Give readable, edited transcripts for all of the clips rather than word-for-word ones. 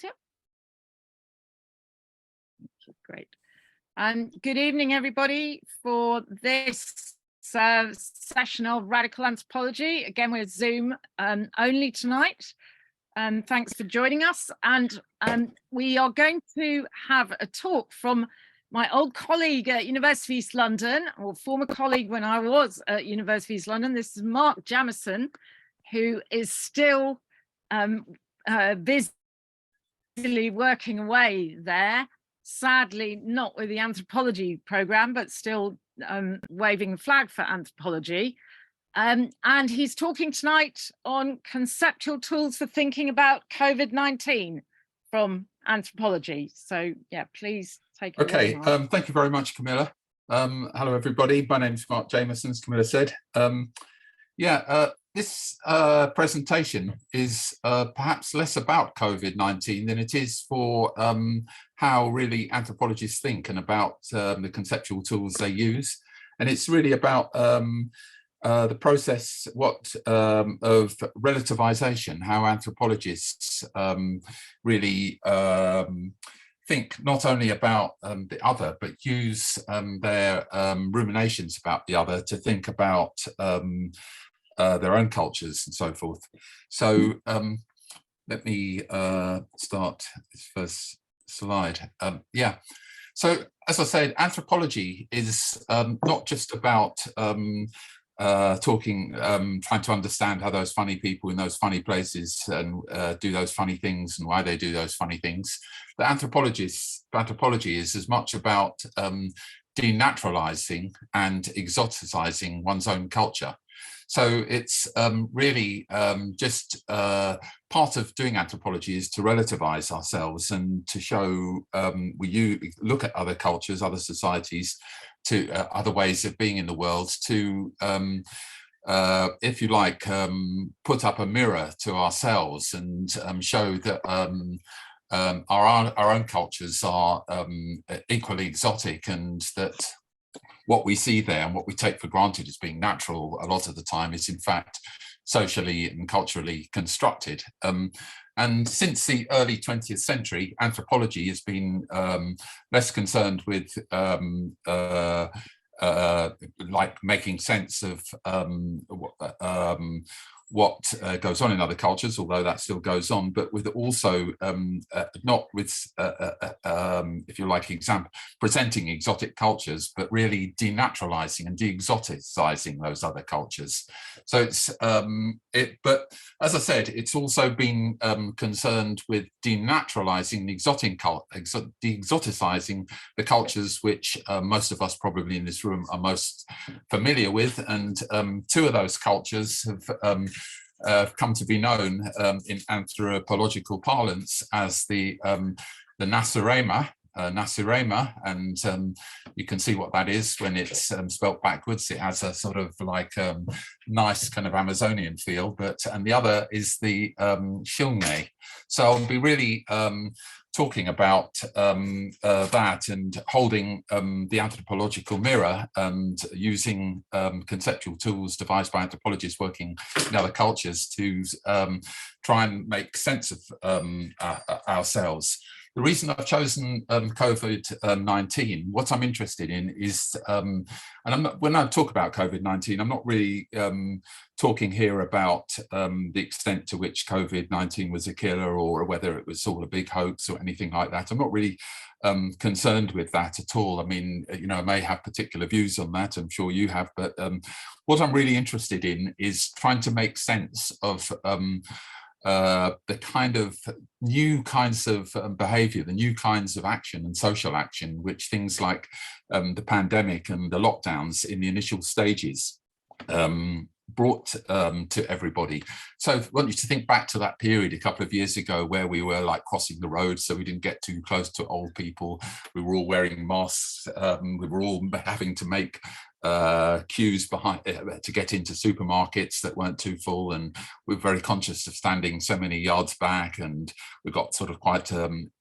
Yep. Great. Good evening, everybody, for this session of Radical Anthropology. Again, we're Zoom only tonight. Thanks for joining us. And we are going to have a talk from my old colleague at University of East London, or former colleague when I was at University of East London. This is Mark Jamieson, who is still busily working away there. Sadly, not with the anthropology program, but still waving the flag for anthropology. And he's talking tonight on conceptual tools for thinking about COVID-19 from anthropology. So yeah, please take it away. Okay, thank you very much, Camilla. Hello, everybody. My name is Mark Jamieson, as Camilla said. This presentation is perhaps less about COVID-19 than it is for how really anthropologists think and about the conceptual tools they use. And it's really about the process of relativization, how anthropologists really think not only about the other, but use their ruminations about the other to think about their own cultures and so forth. So let me start this first slide. So as I said, anthropology is not just about trying to understand how those funny people in those funny places and do those funny things and why they do those funny things. The anthropology is as much about denaturalizing and exoticizing one's own culture. So it's really just part of doing anthropology is to relativize ourselves and to show we look at other cultures, other societies, to other ways of being in the world, to, if you like, put up a mirror to ourselves and show that our own cultures are equally exotic, and that what we see there and what we take for granted as being natural a lot of the time is in fact socially and culturally constructed. And since the early 20th century, anthropology has been less concerned with like making sense of what goes on in other cultures, although that still goes on, but with also not with, if you like, presenting exotic cultures, but really denaturalizing and de-exoticizing those other cultures. So it's, but as I said, it's also been concerned with denaturalizing and de-exoticizing the cultures which most of us probably in this room are most familiar with. And two of those cultures have come to be known in anthropological parlance as the Nasirema, and you can see what that is when it's spelt backwards. It has a sort of like nice kind of Amazonian feel, and the other is the Shilne. So I'll be really talking about that and holding the anthropological mirror and using conceptual tools devised by anthropologists working in other cultures to try and make sense of ourselves. The reason I've chosen COVID-19, what I'm interested in is, and when I talk about COVID-19, I'm not really talking here about the extent to which COVID-19 was a killer or whether it was all a big hoax or anything like that. I'm not really concerned with that at all. I mean, you know, I may have particular views on that, I'm sure you have, but what I'm really interested in is trying to make sense of the kind of new kinds of behavior, the new kinds of action and social action, which things like the pandemic and the lockdowns in the initial stages brought to everybody. So I want you to think back to that period a couple of years ago where we were like crossing the road so we didn't get too close to old people. We were all wearing masks. We were all having to make queues behind to get into supermarkets that weren't too full, and we were very conscious of standing so many yards back, and we got sort of quite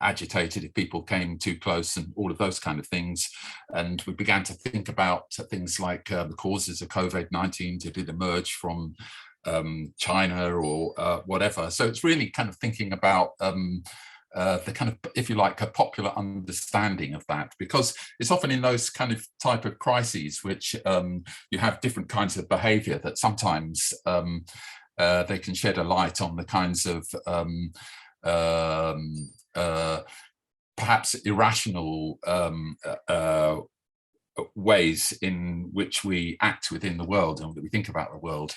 agitated if people came too close and all of those kind of things. And we began to think about things like the causes of COVID-19. Did it emerge from China or whatever? So it's really kind of thinking about the kind of, if you like, a popular understanding of that, because it's often in those kind of type of crises which you have different kinds of behavior that sometimes they can shed a light on the kinds of perhaps irrational ways in which we act within the world and that we think about the world.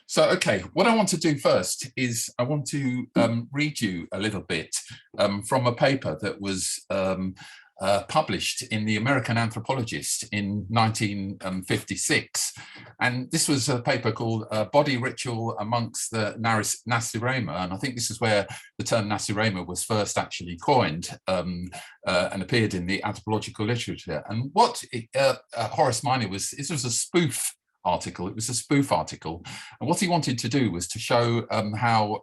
So, okay, what I want to do first is I want to read you a little bit from a paper that was published in the American Anthropologist in 1956. And this was a paper called Body Ritual Amongst the Nasirema. And I think this is where the term Nasirema was first actually coined and appeared in the anthropological literature. And what Horace Minor was, this was a spoof article. It was a spoof article, and what he wanted to do was to show how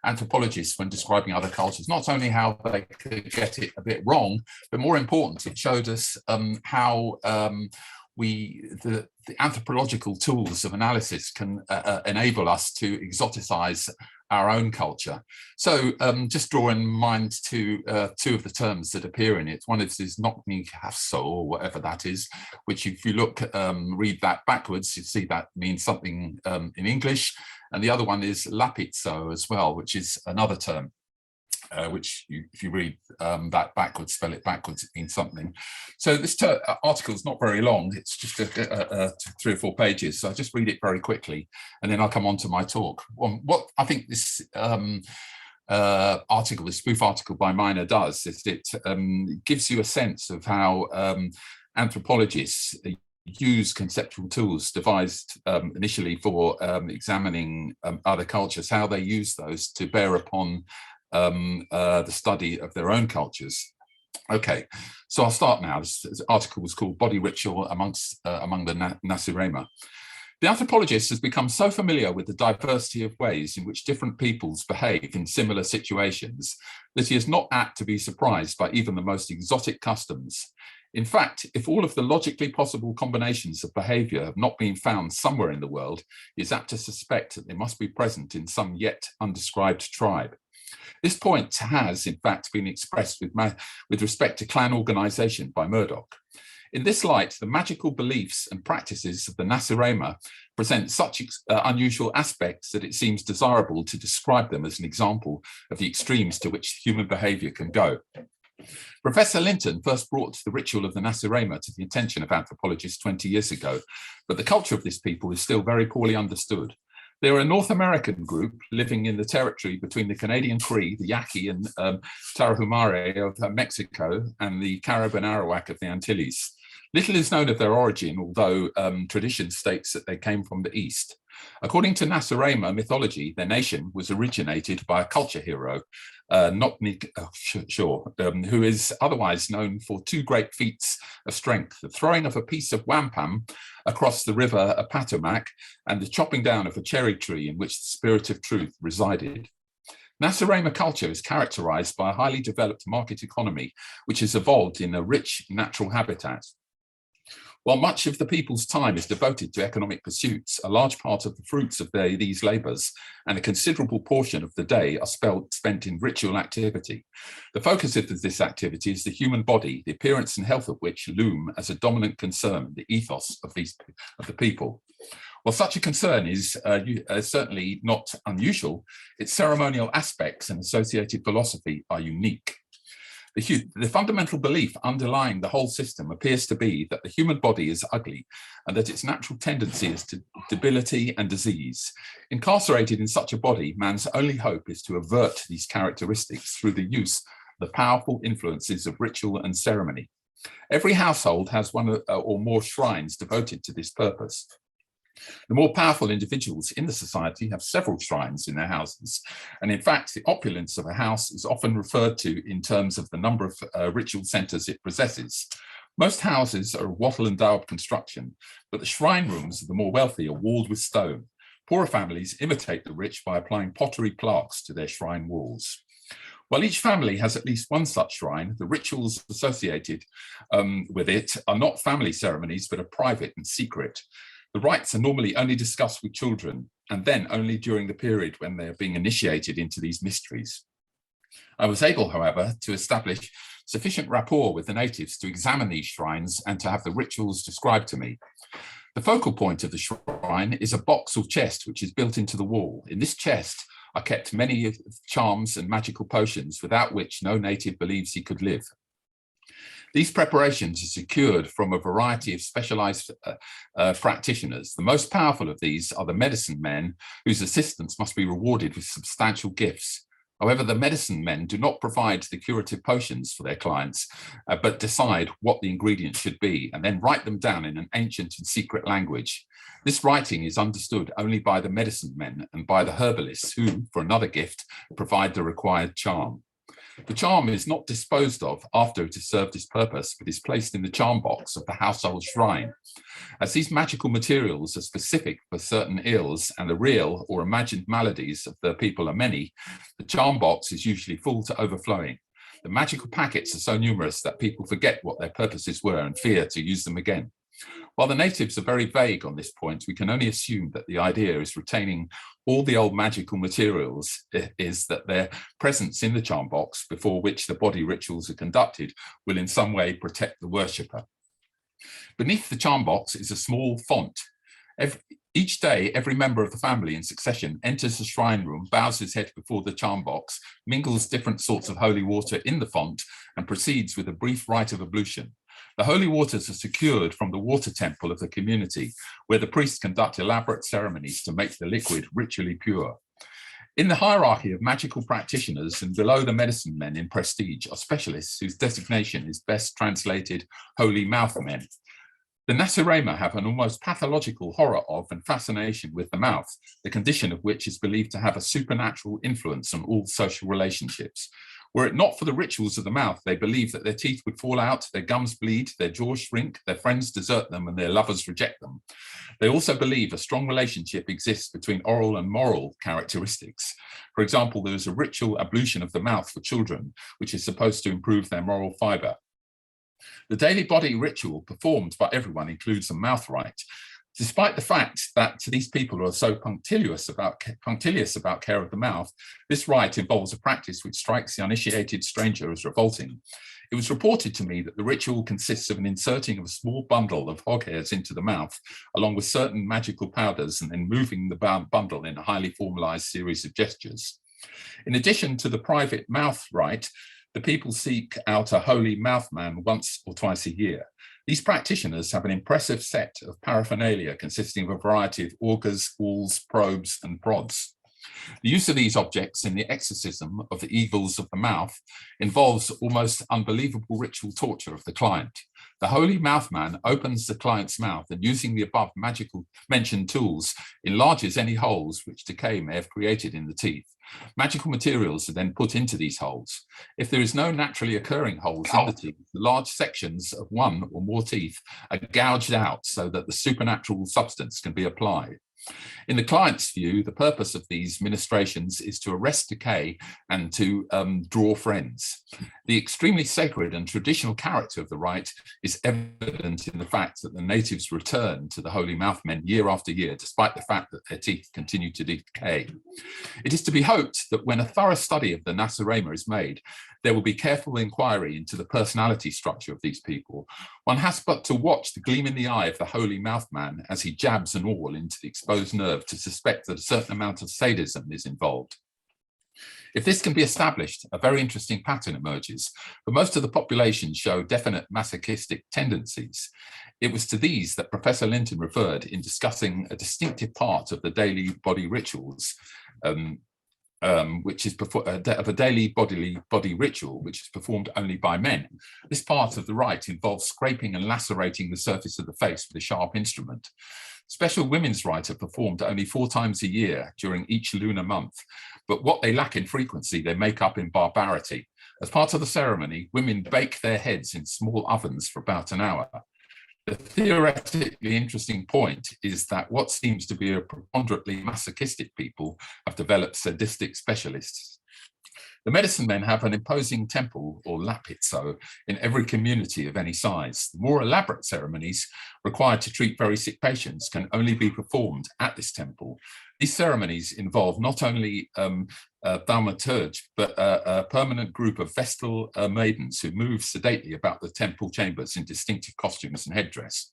anthropologists, when describing other cultures, not only how they could get it a bit wrong, but more important, it showed us how the anthropological tools of analysis can enable us to exoticize our own culture. So just draw in mind two of the terms that appear in it. One is Nokni Hafso, or whatever that is, which if you look, read that backwards, you see that means something in English. And the other one is Lapitso as well, which is another term. Which if you read that backwards, spell it backwards, it means something. So this article is not very long. It's just 3 or 4 pages. So I'll just read it very quickly, and then I'll come on to my talk. What I think this article, this spoof article by Minor does, is it gives you a sense of how anthropologists use conceptual tools devised initially for examining other cultures, how they use those to bear upon the study of their own cultures. Okay, so I'll start now. This article was called Body Ritual among the Nasirema. The anthropologist has become so familiar with the diversity of ways in which different peoples behave in similar situations that he is not apt to be surprised by even the most exotic customs. In fact, if all of the logically possible combinations of behavior have not been found somewhere in the world, he is apt to suspect that they must be present in some yet undescribed tribe. This point has, in fact, been expressed with respect to clan organization by Murdoch. In this light, the magical beliefs and practices of the Nasirema present such unusual aspects that it seems desirable to describe them as an example of the extremes to which human behavior can go. Professor Linton first brought the ritual of the Nasirema to the attention of anthropologists 20 years ago, but the culture of this people is still very poorly understood. They are a North American group living in the territory between the Canadian Cree, the Yaqui and Tarahumare of Mexico, and the Carib and Arawak of the Antilles. Little is known of their origin, although tradition states that they came from the east. According to Nasirema mythology, their nation was originated by a culture hero, Noknik Shaw, who is otherwise known for 2 great feats of strength: the throwing of a piece of wampum across the river Apatomac and the chopping down of a cherry tree in which the spirit of truth resided. Nasirema culture is characterized by a highly developed market economy, which has evolved in a rich natural habitat. While much of the people's time is devoted to economic pursuits, a large part of the fruits of these labours and a considerable portion of the day are spent in ritual activity. The focus of this activity is the human body, the appearance and health of which loom as a dominant concern in the ethos of the people. While such a concern is certainly not unusual, its ceremonial aspects and associated philosophy are unique. The fundamental belief underlying the whole system appears to be that the human body is ugly and that its natural tendency is to debility and disease. Incarcerated in such a body, man's only hope is to avert these characteristics through the use of the powerful influences of ritual and ceremony. Every household has one or more shrines devoted to this purpose. The more powerful individuals in the society have several shrines in their houses, and in fact, the opulence of a house is often referred to in terms of the number of ritual centers it possesses. Most houses are of wattle and daub construction, but the shrine rooms of the more wealthy are walled with stone. Poorer families imitate the rich by applying pottery plaques to their shrine walls. While each family has at least one such shrine, the rituals associated with it are not family ceremonies, but are private and secret. The rites are normally only discussed with children, and then only during the period when they are being initiated into these mysteries. I was able, however, to establish sufficient rapport with the natives to examine these shrines and to have the rituals described to me. The focal point of the shrine is a box or chest which is built into the wall. In this chest are kept many charms and magical potions without which no native believes he could live. These preparations are secured from a variety of specialized practitioners. The most powerful of these are the medicine men, whose assistants must be rewarded with substantial gifts. However, the medicine men do not provide the curative potions for their clients, but decide what the ingredients should be and then write them down in an ancient and secret language. This writing is understood only by the medicine men and by the herbalists who, for another gift, provide the required charm. The charm is not disposed of after it has served its purpose, but is placed in the charm box of the household shrine. As these magical materials are specific for certain ills and the real or imagined maladies of the people are many, the charm box is usually full to overflowing. The magical packets are so numerous that people forget what their purposes were and fear to use them again. While the natives are very vague on this point, we can only assume that the idea is retaining all the old magical materials is that their presence in the charm box before which the body rituals are conducted will in some way protect the worshipper. Beneath the charm box is a small font. Each day, every member of the family in succession enters the shrine room, bows his head before the charm box, mingles different sorts of holy water in the font, and proceeds with a brief rite of ablution. The holy waters are secured from the water temple of the community, where the priests conduct elaborate ceremonies to make the liquid ritually pure. In the hierarchy of magical practitioners and below the medicine men in prestige are specialists whose designation is best translated holy mouth men. The Nasirema have an almost pathological horror of and fascination with the mouth, the condition of which is believed to have a supernatural influence on all social relationships. Were it not for the rituals of the mouth, they believe that their teeth would fall out, their gums bleed, their jaws shrink, their friends desert them, and their lovers reject them. They also believe a strong relationship exists between oral and moral characteristics. For example, there is a ritual ablution of the mouth for children, which is supposed to improve their moral fiber. The daily body ritual performed by everyone includes a mouth rite. Despite the fact that these people are so punctilious about care of the mouth, this rite involves a practice which strikes the uninitiated stranger as revolting. It was reported to me that the ritual consists of an inserting of a small bundle of hog hairs into the mouth, along with certain magical powders, and then moving the bundle in a highly formalized series of gestures. In addition to the private mouth rite, the people seek out a holy mouth man once or twice a year. These practitioners have an impressive set of paraphernalia consisting of a variety of augers, awls, probes, and prods. The use of these objects in the exorcism of the evils of the mouth involves almost unbelievable ritual torture of the client. The holy mouth man opens the client's mouth and, using the above magical mentioned tools, enlarges any holes which decay may have created in the teeth. Magical materials are then put into these holes. If there is no naturally occurring holes in the teeth, the large sections of one or more teeth are gouged out so that the supernatural substance can be applied. In the client's view, the purpose of these ministrations is to arrest decay and to draw friends. The extremely sacred and traditional character of the rite is evident in the fact that the natives return to the holy mouth men year after year, despite the fact that their teeth continue to decay. It is to be hoped that when a thorough study of the Nasirema is made, there will be careful inquiry into the personality structure of these people. One has but to watch the gleam in the eye of the holy mouth man as he jabs an awl into the exposed nerve to suspect that a certain amount of sadism is involved. If this can be established, a very interesting pattern emerges, for most of the population show definite masochistic tendencies. It was to these that Professor Linton referred in discussing a distinctive part of the daily body rituals, which is of a daily body ritual, which is performed only by men. This part of the rite involves scraping and lacerating the surface of the face with a sharp instrument. Special women's rites are performed only 4 times a year during each lunar month, but what they lack in frequency, they make up in barbarity. As part of the ceremony, women bake their heads in small ovens for about an hour. The theoretically interesting point is that what seems to be a preponderantly masochistic people have developed sadistic specialists. The medicine men have an imposing temple, or lapitzo, in every community of any size. The more elaborate ceremonies required to treat very sick patients can only be performed at this temple. These ceremonies involve not only thaumaturge, but a permanent group of Vestal maidens who move sedately about the temple chambers in distinctive costumes and headdress.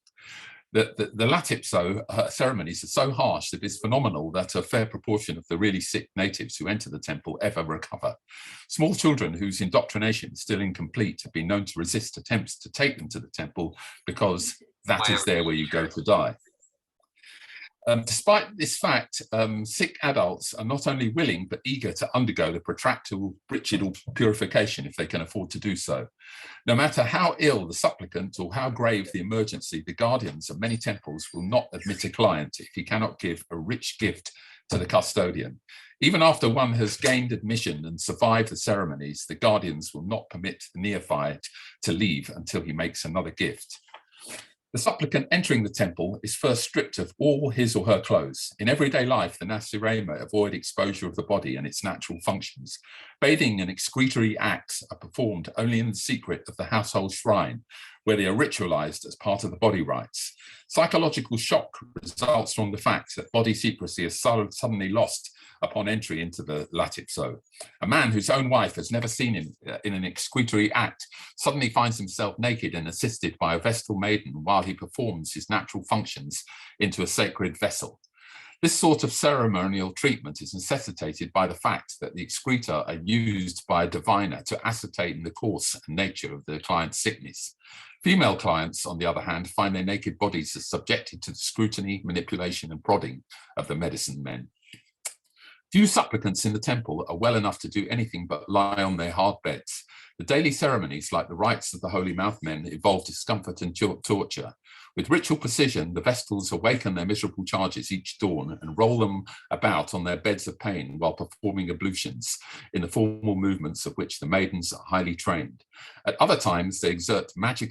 The latipso ceremonies are so harsh that it's phenomenal that a fair proportion of the really sick natives who enter the temple ever recover. Small children whose indoctrination is still incomplete have been known to resist attempts to take them to the temple because that is there where you go to die. Despite this fact, sick adults are not only willing but eager to undergo the protracted ritual purification if they can afford to do so. No matter how ill the supplicant or how grave the emergency, the guardians of many temples will not admit a client if he cannot give a rich gift to the custodian. Even after one has gained admission and survived the ceremonies, the guardians will not permit the neophyte to leave until he makes another gift. The supplicant entering the temple is first stripped of all his or her clothes. In everyday life, the Nasirema avoid exposure of the body and its natural functions. Bathing and excretory acts are performed only in the secret of the household shrine, where they are ritualized as part of the body rites. Psychological shock results from the fact that body secrecy is suddenly lost upon entry into the latipso. A man whose own wife has never seen him in an excretory act suddenly finds himself naked and assisted by a Vestal maiden while he performs his natural functions into a sacred vessel. This sort of ceremonial treatment is necessitated by the fact that the excreta are used by a diviner to ascertain the course and nature of the client's sickness. Female clients, on the other hand, find their naked bodies as subjected to the scrutiny, manipulation, and prodding of the medicine men. Few supplicants in the temple are well enough to do anything but lie on their hard beds. The daily ceremonies, like the rites of the holy mouth men, involve discomfort and torture. With ritual precision, the Vestals awaken their miserable charges each dawn and roll them about on their beds of pain while performing ablutions, in the formal movements of which the maidens are highly trained. At other times, they exert magic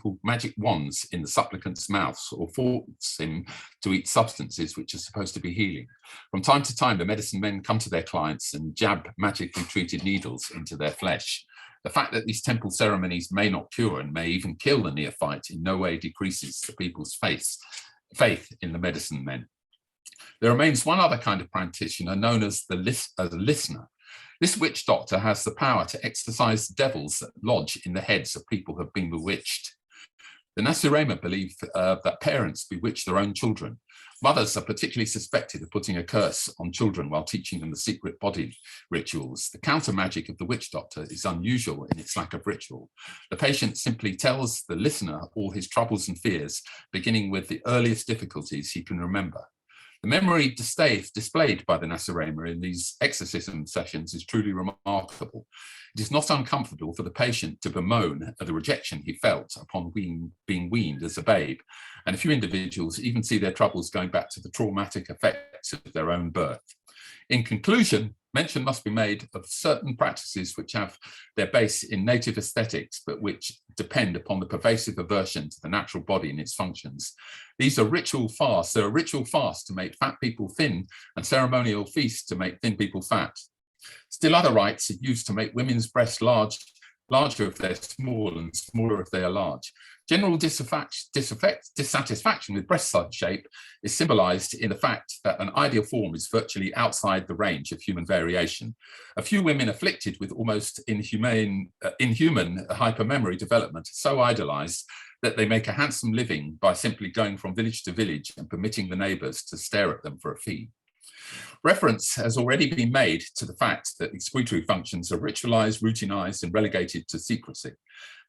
wands in the supplicant's mouths or force him to eat substances which are supposed to be healing. From time to time, the medicine men come to their clients and jab magically treated needles into their flesh. The fact that these temple ceremonies may not cure and may even kill the neophyte in no way decreases the people's faith in the medicine men. There remains one other kind of practitioner known as the listener. This witch doctor has the power to exorcise the devils that lodge in the heads of people who have been bewitched. The Nasirema believe that parents bewitch their own children. Mothers are particularly suspected of putting a curse on children while teaching them the secret body rituals. The counter magic of the witch doctor is unusual in its lack of ritual. The patient simply tells the listener all his troubles and fears, beginning with the earliest difficulties he can remember. The memory displayed by the Nasirema in these exorcism sessions is truly remarkable. It is not uncomfortable for the patient to bemoan the rejection he felt upon being weaned as a babe, and a few individuals even see their troubles going back to the traumatic effects of their own birth. In conclusion, mention must be made of certain practices which have their base in native aesthetics, but which depend upon the pervasive aversion to the natural body and its functions. These are ritual fasts. There are ritual fasts to make fat people thin and ceremonial feasts to make thin people fat. Still other rites are used to make women's breasts larger if they're small and smaller if they are large. General dissatisfaction with breast shape is symbolized in the fact that an ideal form is virtually outside the range of human variation. A few women afflicted with almost inhuman hypermemory development are so idolized that they make a handsome living by simply going from village to village and permitting the neighbors to stare at them for a fee. Reference has already been made to the fact that excretory functions are ritualized, routinized, and relegated to secrecy.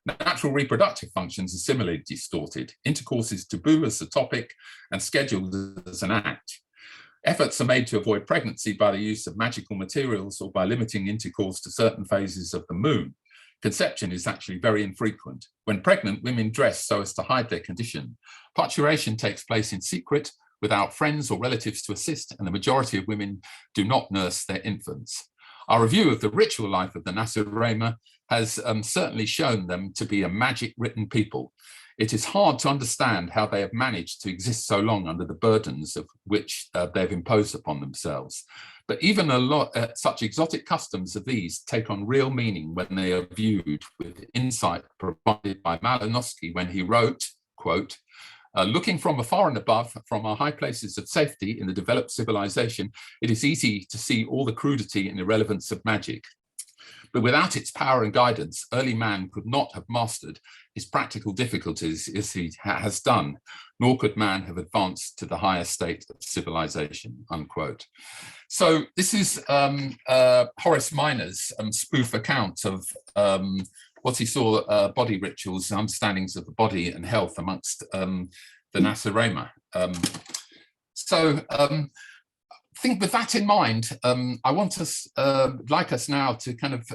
Natural reproductive functions are similarly distorted. Intercourse is taboo as a topic and scheduled as an act. Efforts are made to avoid pregnancy by the use of magical materials or by limiting intercourse to certain phases of the moon. Conception is actually very infrequent. When pregnant, women dress so as to hide their condition. Parturition takes place in secret, without friends or relatives to assist, and the majority of women do not nurse their infants. Our review of the ritual life of the Nasirema has certainly shown them to be a magic-written people. It is hard to understand how they have managed to exist so long under the burdens of which they've imposed upon themselves. But even such exotic customs of these take on real meaning when they are viewed with insight provided by Malinowski when he wrote, quote, Looking from afar and above, from our high places of safety in the developed civilization, it is easy to see all the crudity and irrelevance of magic. But without its power and guidance, early man could not have mastered his practical difficulties as he has done, nor could man have advanced to the higher state of civilization, unquote. So this is Horace Miner's spoof account of what he saw body rituals, understandings of the body and health amongst the Nasarema. Think with that in mind, I want us, like us now, to kind of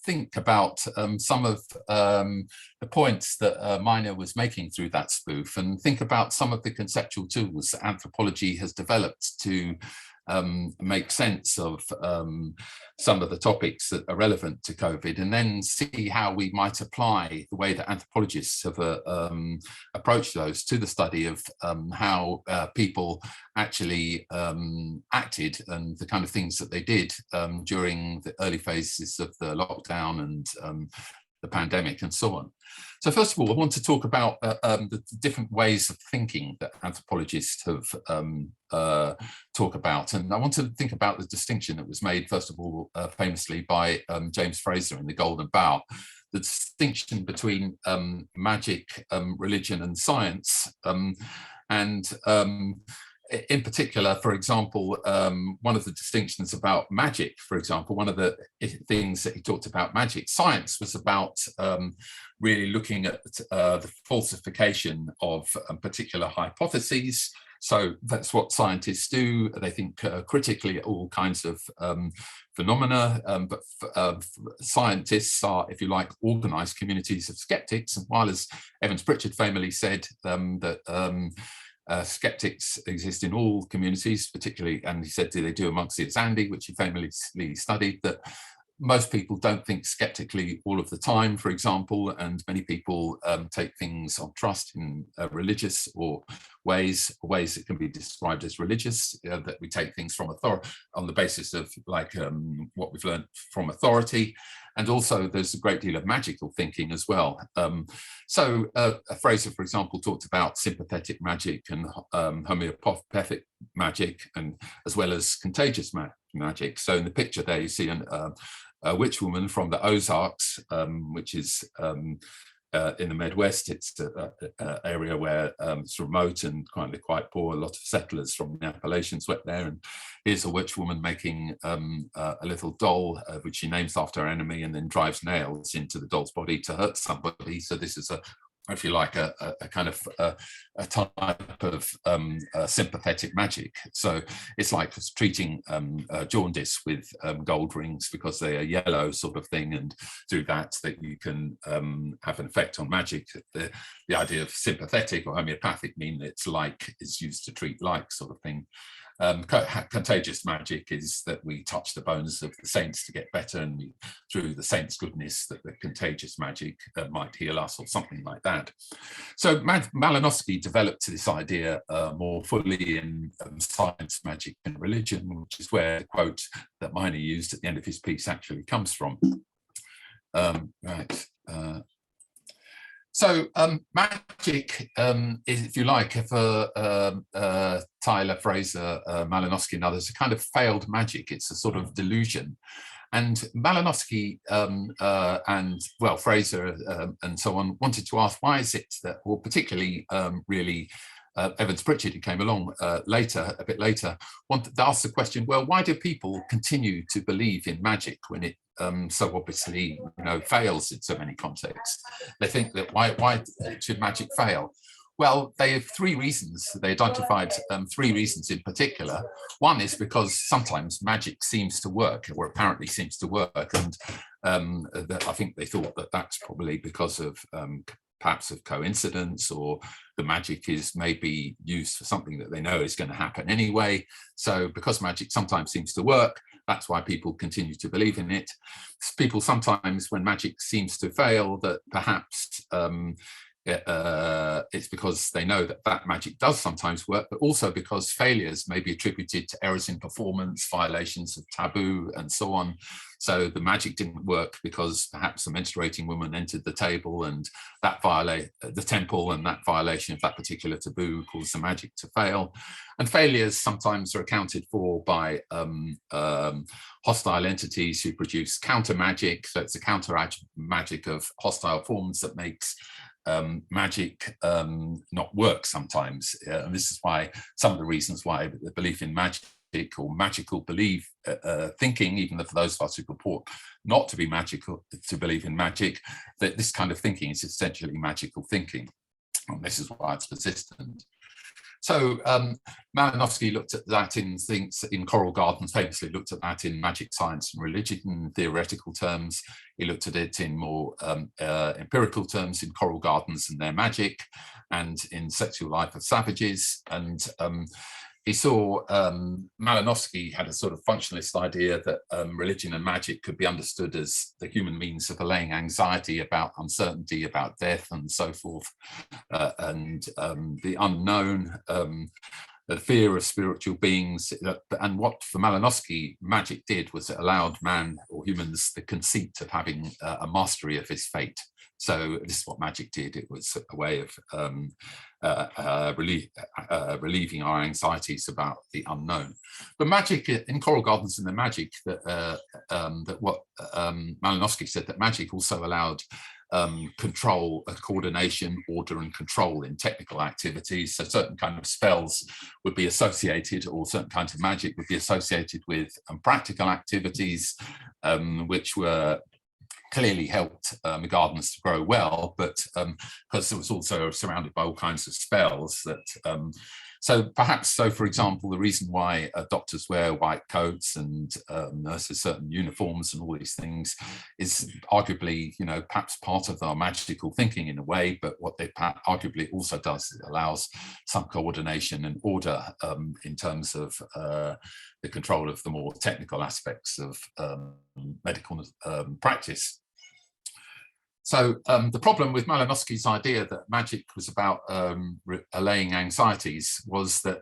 think about some of the points that Miner was making through that spoof, and think about some of the conceptual tools that anthropology has developed to make sense of some of the topics that are relevant to COVID, and then see how we might apply the way that anthropologists have approached those to the study of how people actually acted and the kind of things that they did during the early phases of the lockdown and the pandemic and so on. So first of all, I want to talk about the different ways of thinking that anthropologists have talk about. And I want to think about the distinction that was made, first of all, famously by James Fraser in The Golden Bough, the distinction between magic, religion and science. In particular, for example, one of the distinctions about magic, for example, one of the things that he talked about magic, science was about really looking at the falsification of particular hypotheses. So that's what scientists do. They think critically at all kinds of phenomena, but scientists are, if you like, organized communities of skeptics. And while, as Evans Pritchard famously said, that skeptics exist in all communities, particularly, and he said they do amongst the Azandi, which he famously studied, that most people don't think skeptically all of the time, for example, and many people take things on trust in religious or ways that can be described as religious, that we take things from authority on the basis of like what we've learned from authority. And also there's a great deal of magical thinking as well. Fraser, for example, talked about sympathetic magic and homeopathic magic, and as well as contagious magic. So in the picture there you see a witch woman from the Ozarks, which is in the Midwest. It's an area where it's remote and quite poor. A lot of settlers from the Appalachians went there, and here's a witch woman making a little doll, which she names after her enemy, and then drives nails into the doll's body to hurt somebody. So this is if you like, a kind of a type of sympathetic magic. So it's like treating jaundice with gold rings because they are yellow, sort of thing, and through that you can have an effect on magic. The idea of sympathetic or homeopathic mean it's like, it's used to treat like, sort of thing. Contagious magic is that we touch the bones of the saints to get better, and through the saints' goodness that the contagious magic might heal us, or something like that. So Malinowski developed this idea more fully in science, magic and religion, which is where the quote that Miner used at the end of his piece actually comes from. So magic is, if you like, for Tyler, Fraser, Malinowski and others, a kind of failed magic. It's a sort of delusion. And Malinowski and, well, Fraser and so on wanted to ask, why is it that, or particularly really Evans Pritchard, who came along a bit later, wanted to ask the question, well, why do people continue to believe in magic when it so obviously, fails in so many contexts? They think that why should magic fail? Well, they have three reasons. They identified three reasons in particular. One is because sometimes magic seems to work, or apparently seems to work, and I think they thought that that's probably because of perhaps of coincidence, or the magic is maybe used for something that they know is going to happen anyway. So because magic sometimes seems to work, that's why people continue to believe in it. People sometimes, when magic seems to fail, that perhaps it's because they know that that magic does sometimes work, but also because failures may be attributed to errors in performance, violations of taboo, and so on. So the magic didn't work because perhaps a menstruating woman entered the table and that violated the temple, and that violation of that particular taboo caused the magic to fail. And failures sometimes are accounted for by hostile entities who produce counter magic. So it's a counter magic of hostile forms that makes magic not work sometimes. And this is why some of the reasons why the belief in magic or magical belief thinking, even for those of us who purport not to be magical, to believe in magic, that this kind of thinking is essentially magical thinking. And this is why it's persistent. So Malinowski looked at that in things in Coral Gardens, famously looked at that in magic, science and religion in theoretical terms. He looked at it in more empirical terms in Coral Gardens and their magic, and in Sexual Life of Savages. And he saw Malinowski had a sort of functionalist idea that religion and magic could be understood as the human means of allaying anxiety about uncertainty, about death and so forth, and the unknown, the fear of spiritual beings. And what for Malinowski magic did was it allowed man or humans the conceit of having a mastery of his fate. So this is what magic did. It was a way of relieving our anxieties about the unknown. But magic in Coral Gardens and the magic that what Malinowski said, that magic also allowed control, coordination, order and control in technical activities. So certain kind of spells would be associated, or certain kinds of magic would be associated with practical activities, which were clearly helped the gardens to grow well, but because it was also surrounded by all kinds of spells that so perhaps, so for example, the reason why doctors wear white coats and nurses certain uniforms and all these things is arguably, you know, perhaps part of our magical thinking in a way, but what they arguably also does, it allows some coordination and order in terms of the control of the more technical aspects of medical practice. So the problem with Malinowski's idea that magic was about allaying anxieties was that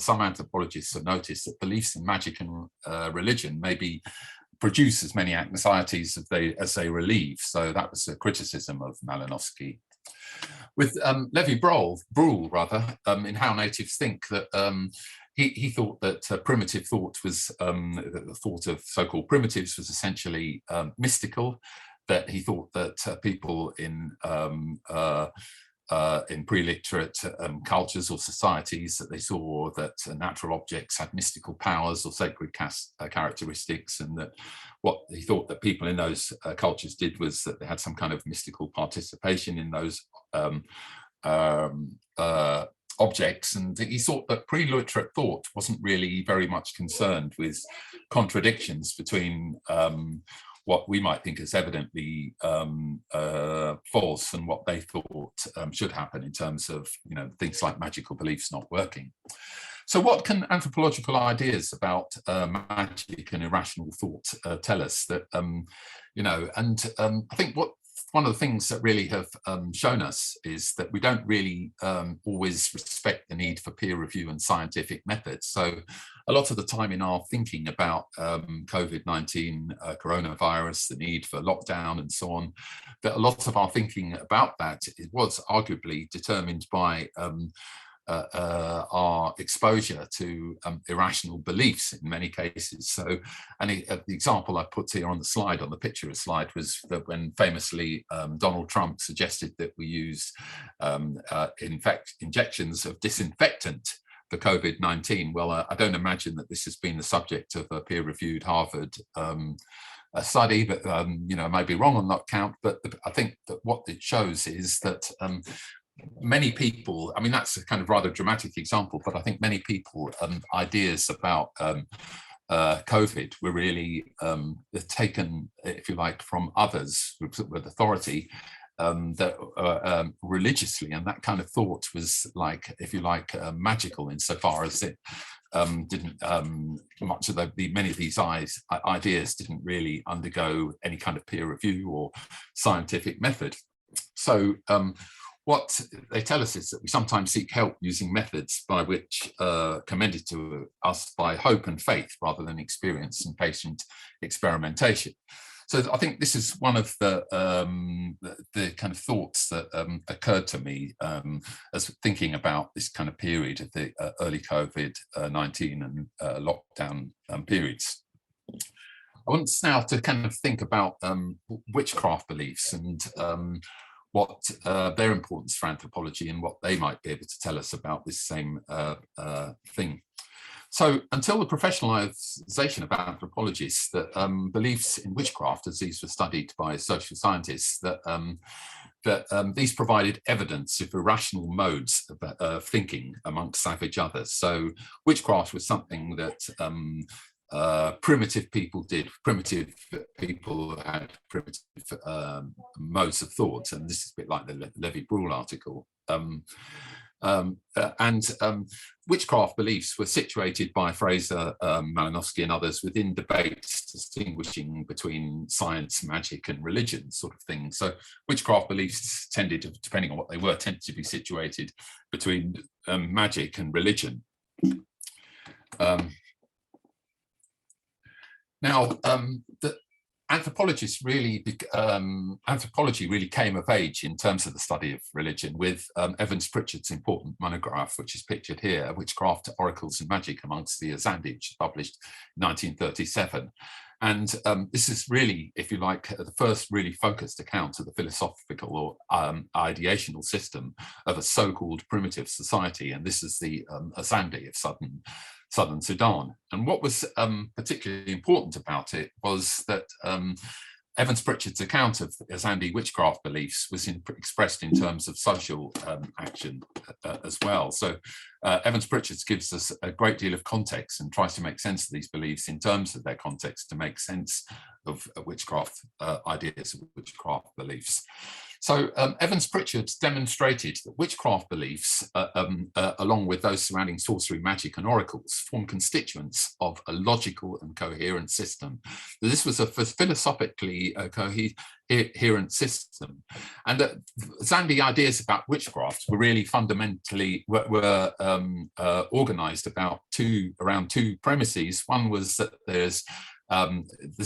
some anthropologists have noticed that beliefs in magic and religion maybe produce as many anxieties as they relieve. So that was a criticism of Malinowski. With Levi-Bruhl, in How Natives Think, that he thought that primitive thought was, the thought of so-called primitives was essentially mystical, that he thought that people in pre-literate cultures or societies, that they saw that natural objects had mystical powers or sacred characteristics, and that what he thought that people in those cultures did was that they had some kind of mystical participation in those objects. And he thought that pre-literate thought wasn't really very much concerned with contradictions between what we might think is evidently false and what they thought should happen in terms of, you know, things like magical beliefs not working. So what can anthropological ideas about magic and irrational thought tell us? That, you know, and I think one of the things that really have shown us is that we don't really always respect the need for peer review and scientific methods. So a lot of the time in our thinking about COVID-19, coronavirus, the need for lockdown and so on, that a lot of our thinking about that was arguably determined by our exposure to irrational beliefs in many cases. So, and the example I put here on the slide, on the picture slide, was that when famously Donald Trump suggested that we use injections of disinfectant for COVID-19. Well, I don't imagine that this has been the subject of a peer-reviewed Harvard a study, but you know, I may be wrong on that count. But I think that what it shows is that many people, I mean, that's a kind of rather dramatic example, but I think many people ideas about COVID were really taken, if you like, from others with authority, that religiously, and that kind of thought was like, if you like, magical insofar as it didn't much of many of these ideas didn't really undergo any kind of peer review or scientific method. So what they tell us is that we sometimes seek help using methods by which commended to us by hope and faith rather than experience and patient experimentation. So I think this is one of the kind of thoughts that occurred to me as thinking about this kind of period of the early COVID-19 and lockdown periods. I want now to kind of think about witchcraft beliefs and what their importance for anthropology and what they might be able to tell us about this same thing. So until the professionalization of anthropologists, that beliefs in witchcraft, as these were studied by social scientists, that these provided evidence of irrational modes of thinking amongst savage others. So witchcraft was something that primitive people did. Primitive people had primitive modes of thought, and this is a bit like the Levy-Bruhl article. Witchcraft beliefs were situated by Fraser, Malinowski and others within debates distinguishing between science, magic and religion sort of thing. So witchcraft beliefs tended to, depending on what they were, tended to be situated between magic and religion. The anthropology really came of age in terms of the study of religion with Evans Pritchard's important monograph, which is pictured here, Witchcraft, Oracles and Magic amongst the Azandi, which was published in 1937. And this is really, if you like, the first really focused account of the philosophical or ideational system of a so-called primitive society. And this is the Azandi of southern Sudan. And what was particularly important about it was that Evans Pritchard's account of Azandi witchcraft beliefs was expressed in terms of social action as well. So Evans Pritchard gives us a great deal of context and tries to make sense of these beliefs in terms of their context to make sense of witchcraft ideas, of witchcraft beliefs. So Evans Pritchard demonstrated that witchcraft beliefs, along with those surrounding sorcery, magic and oracles, form constituents of a logical and coherent system. This was a philosophically coherent system. And Zandi ideas about witchcraft were really fundamentally organized around two premises. One was that there's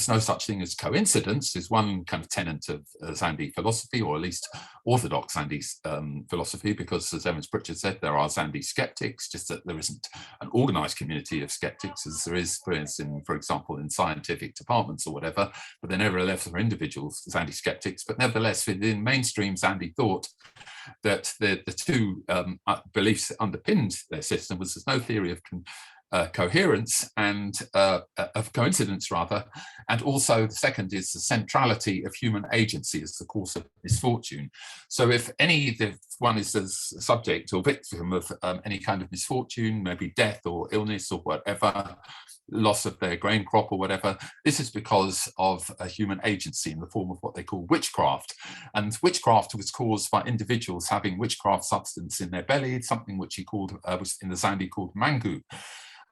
no such thing as coincidence is one kind of tenet of Zandi philosophy, or at least orthodox Zandi philosophy, because as Evans Pritchard said, there are Zandi skeptics, just that there isn't an organized community of skeptics as there is, for example, in scientific departments or whatever, but there nevertheless are individuals, Zandi skeptics, but nevertheless within mainstream Zandi thought that the two beliefs that underpinned their system was there's no theory of coherence and of coincidence rather, and also the second is the centrality of human agency as the cause of misfortune. So if one is the subject or victim of any kind of misfortune, maybe death or illness or whatever, loss of their grain crop or whatever, this is because of a human agency in the form of what they call witchcraft. And witchcraft was caused by individuals having witchcraft substance in their belly, something which he called, was in the Zandi called mangu.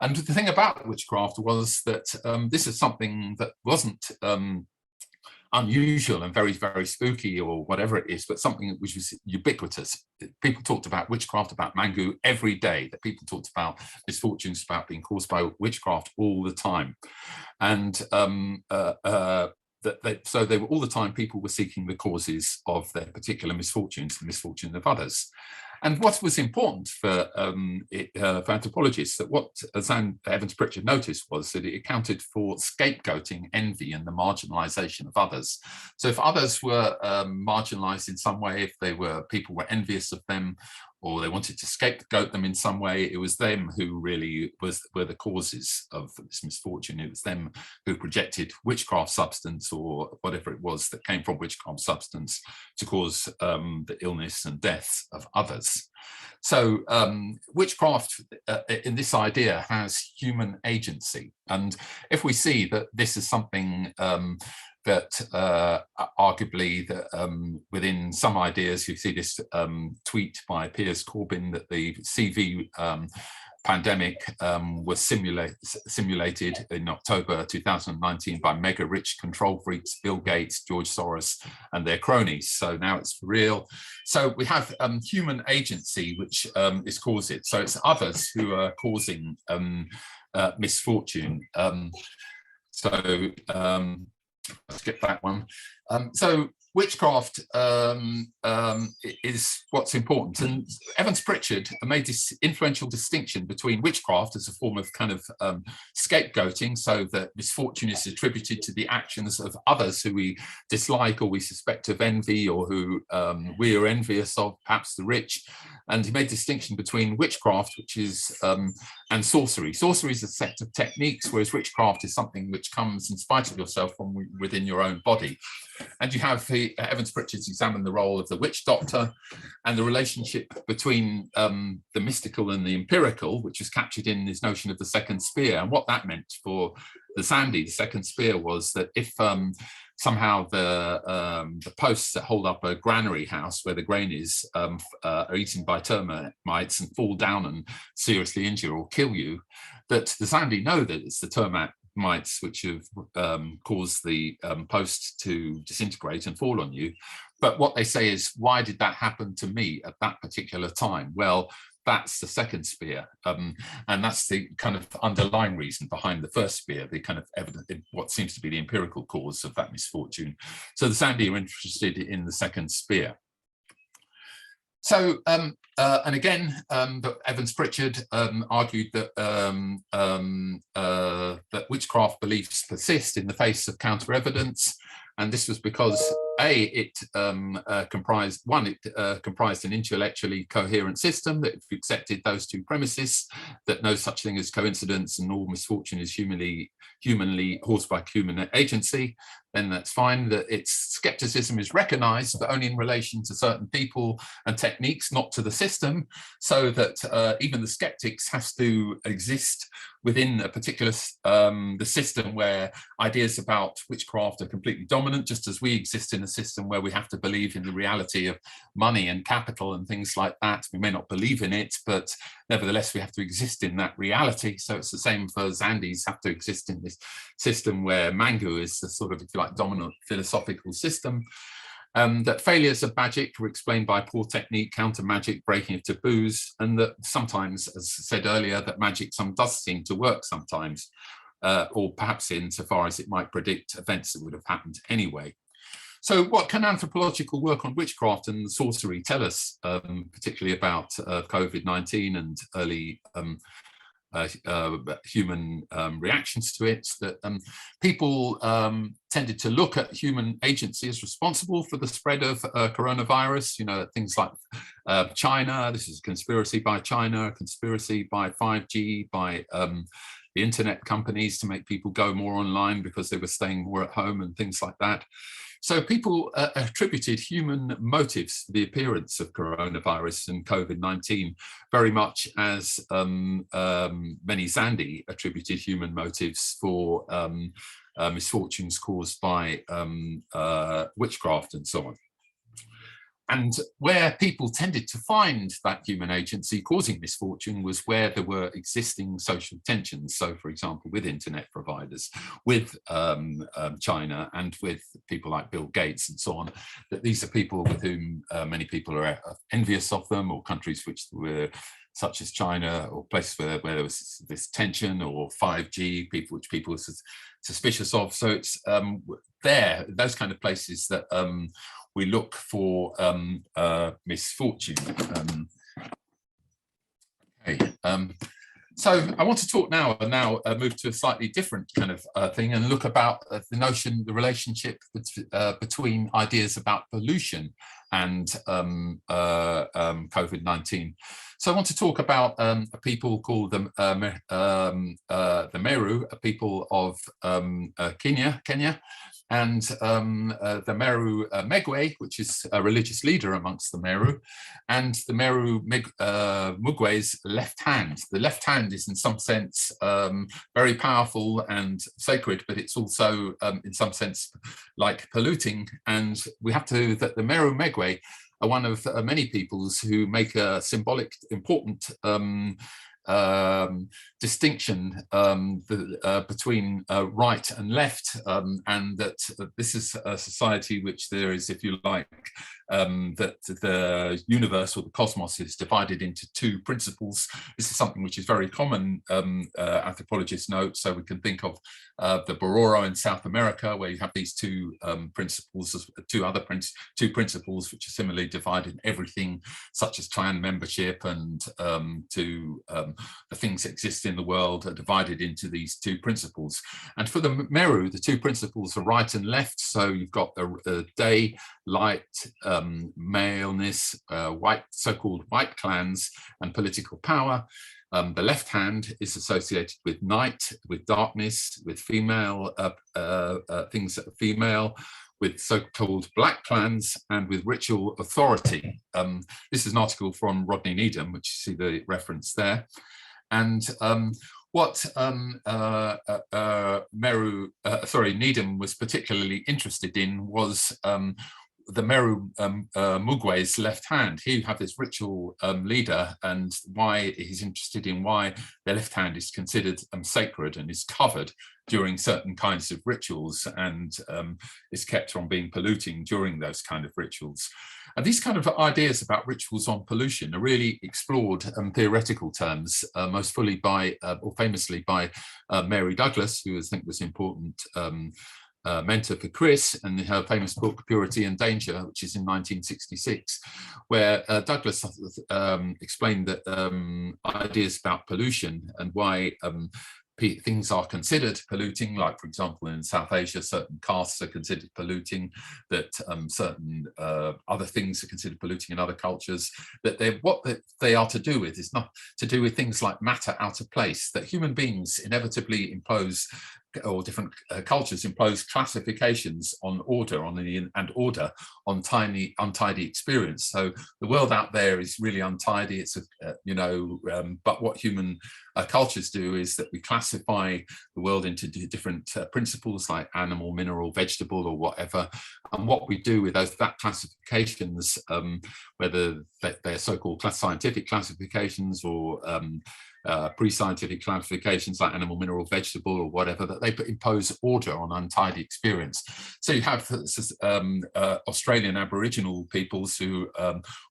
And the thing about witchcraft was that this is something that wasn't unusual and very, very spooky or whatever it is, but something which was ubiquitous. People talked about witchcraft, about mangu every day, that people talked about misfortunes about being caused by witchcraft all the time. And so they were all the time, people were seeking the causes of their particular misfortunes, the misfortune of others. And what was important for anthropologists, that what Evans Pritchard noticed was that it accounted for scapegoating, envy, and the marginalization of others. So if others were marginalized in some way, if people were envious of them, or they wanted to scapegoat them in some way, it was them who really were the causes of this misfortune. It was them who projected witchcraft substance or whatever it was that came from witchcraft substance to cause the illness and death of others. So witchcraft in this idea has human agency. And if we see that this is something that arguably within some ideas, you see this tweet by Piers Corbyn that the CV pandemic was simulated in October 2019 by mega rich control freaks, Bill Gates, George Soros, and their cronies. So now it's real. So we have human agency, which is causing it. So it's others who are causing misfortune. Let's get that one. So witchcraft is what's important, and Evans Pritchard made this influential distinction between witchcraft as a form of kind of scapegoating, so that misfortune is attributed to the actions of others who we dislike or we suspect of envy, or who we are envious of, perhaps the rich. And he made distinction between witchcraft, which is and sorcery. Sorcery is a set of techniques, whereas witchcraft is something which comes in spite of yourself from within your own body. And you have Evans Pritchard's examined the role of the witch doctor and the relationship between the mystical and the empirical, which is captured in this notion of the second spear. And what that meant for the Sandy, the second spear, was that if somehow the posts that hold up a granary house where the grain is are eaten by termites and fall down and seriously injure or kill you, that the Sandy know that it's the termites which have caused the post to disintegrate and fall on you. But what they say is, why did that happen to me at that particular time? Well, that's the second spear, and that's the kind of underlying reason behind the first spear, the kind of evident, what seems to be the empirical cause of that misfortune. So the Sandy are interested in the second spear. So, and again, Evans Pritchard argued that that witchcraft beliefs persist in the face of counter evidence, and this was because it comprised an intellectually coherent system, that if you accepted those two premises, that no such thing as coincidence and all misfortune is humanly caused by human agency, then that's fine. That its skepticism is recognized, but only in relation to certain people and techniques, not to the system, so that even the skeptics has to exist within a particular the system where ideas about witchcraft are completely dominant, just as we exist in a system where we have to believe in the reality of money and capital and things like that. We may not believe in it, but nevertheless we have to exist in that reality. So it's the same for Zandis, have to exist in this system where Mangu is the sort of, if you like, dominant philosophical system. That failures of magic were explained by poor technique, counter magic, breaking of taboos, and that sometimes, as I said earlier, that magic does seem to work sometimes, or perhaps insofar as it might predict events that would have happened anyway. So what can anthropological work on witchcraft and sorcery tell us, particularly about COVID-19 and early human reactions to it? That people tended to look at human agency as responsible for the spread of coronavirus. You know, things like China, this is a conspiracy by China, a conspiracy by 5G, by the internet companies to make people go more online because they were staying more at home and things like that. So people attributed human motives to the appearance of coronavirus and COVID-19 very much as many Zandi attributed human motives for misfortunes caused by witchcraft and so on. And where people tended to find that human agency causing misfortune was where there were existing social tensions. So, for example, with internet providers, with China, and with people like Bill Gates and so on, that these are people with whom many people are envious of them, or countries which were such as China, or places where there was this tension, or 5G, which people were suspicious of. So it's those kind of places that we look for misfortune. So I want to talk now move to a slightly different kind of thing and look about the relationship between ideas about pollution and COVID-19. So I want to talk about a people called the Meru, a people of Kenya, and the Meru Megwe, which is a religious leader amongst the Meru, and the Meru Mugwe's left hand. The left hand is in some sense very powerful and sacred, but it's also in some sense like polluting. And we have to, that the Meru Megwe are one of many peoples who make a symbolic, important distinction between right and left, and that this is a society which there is, if you like, that the universe or the cosmos is divided into two principles. This is something which is very common, anthropologists note. So we can think of the Bororo in South America, where you have these two principles, two principles which are similarly divided in everything, such as clan membership, and the things that exist in the world are divided into these two principles. And for the Meru, the two principles are right and left. So you've got the day, light, maleness, white, so-called white clans, and political power. The left hand is associated with night, with darkness, with female things that are female, with so-called black clans, and with ritual authority. This is an article from Rodney Needham, which you see the reference there. And what Needham was particularly interested in was the Meru Mugwe's left hand. Here you have this ritual leader, and why he's interested in why the left hand is considered sacred and is covered during certain kinds of rituals, and is kept from being polluting during those kind of rituals. And these kind of ideas about rituals on pollution are really explored in theoretical terms, most fully by, or famously by Mary Douglas, who I think was important mentor for Chris, and her famous book Purity and Danger, which is in 1966, where Douglas explained that ideas about pollution and why things are considered polluting, like for example in South Asia certain castes are considered polluting, that certain other things are considered polluting in other cultures, that what they are to do with is not to do with things like matter out of place, that human beings inevitably impose, or different cultures impose, classifications on order, and order on untidy experience. So the world out there is really untidy. It's but what human cultures do is that we classify the world into different principles like animal, mineral, vegetable, or whatever. And what we do with that classifications, whether they're so-called scientific classifications or pre-scientific classifications like animal, mineral, vegetable, or whatever, that they impose order on untidy experience. So you have Australian Aboriginal peoples who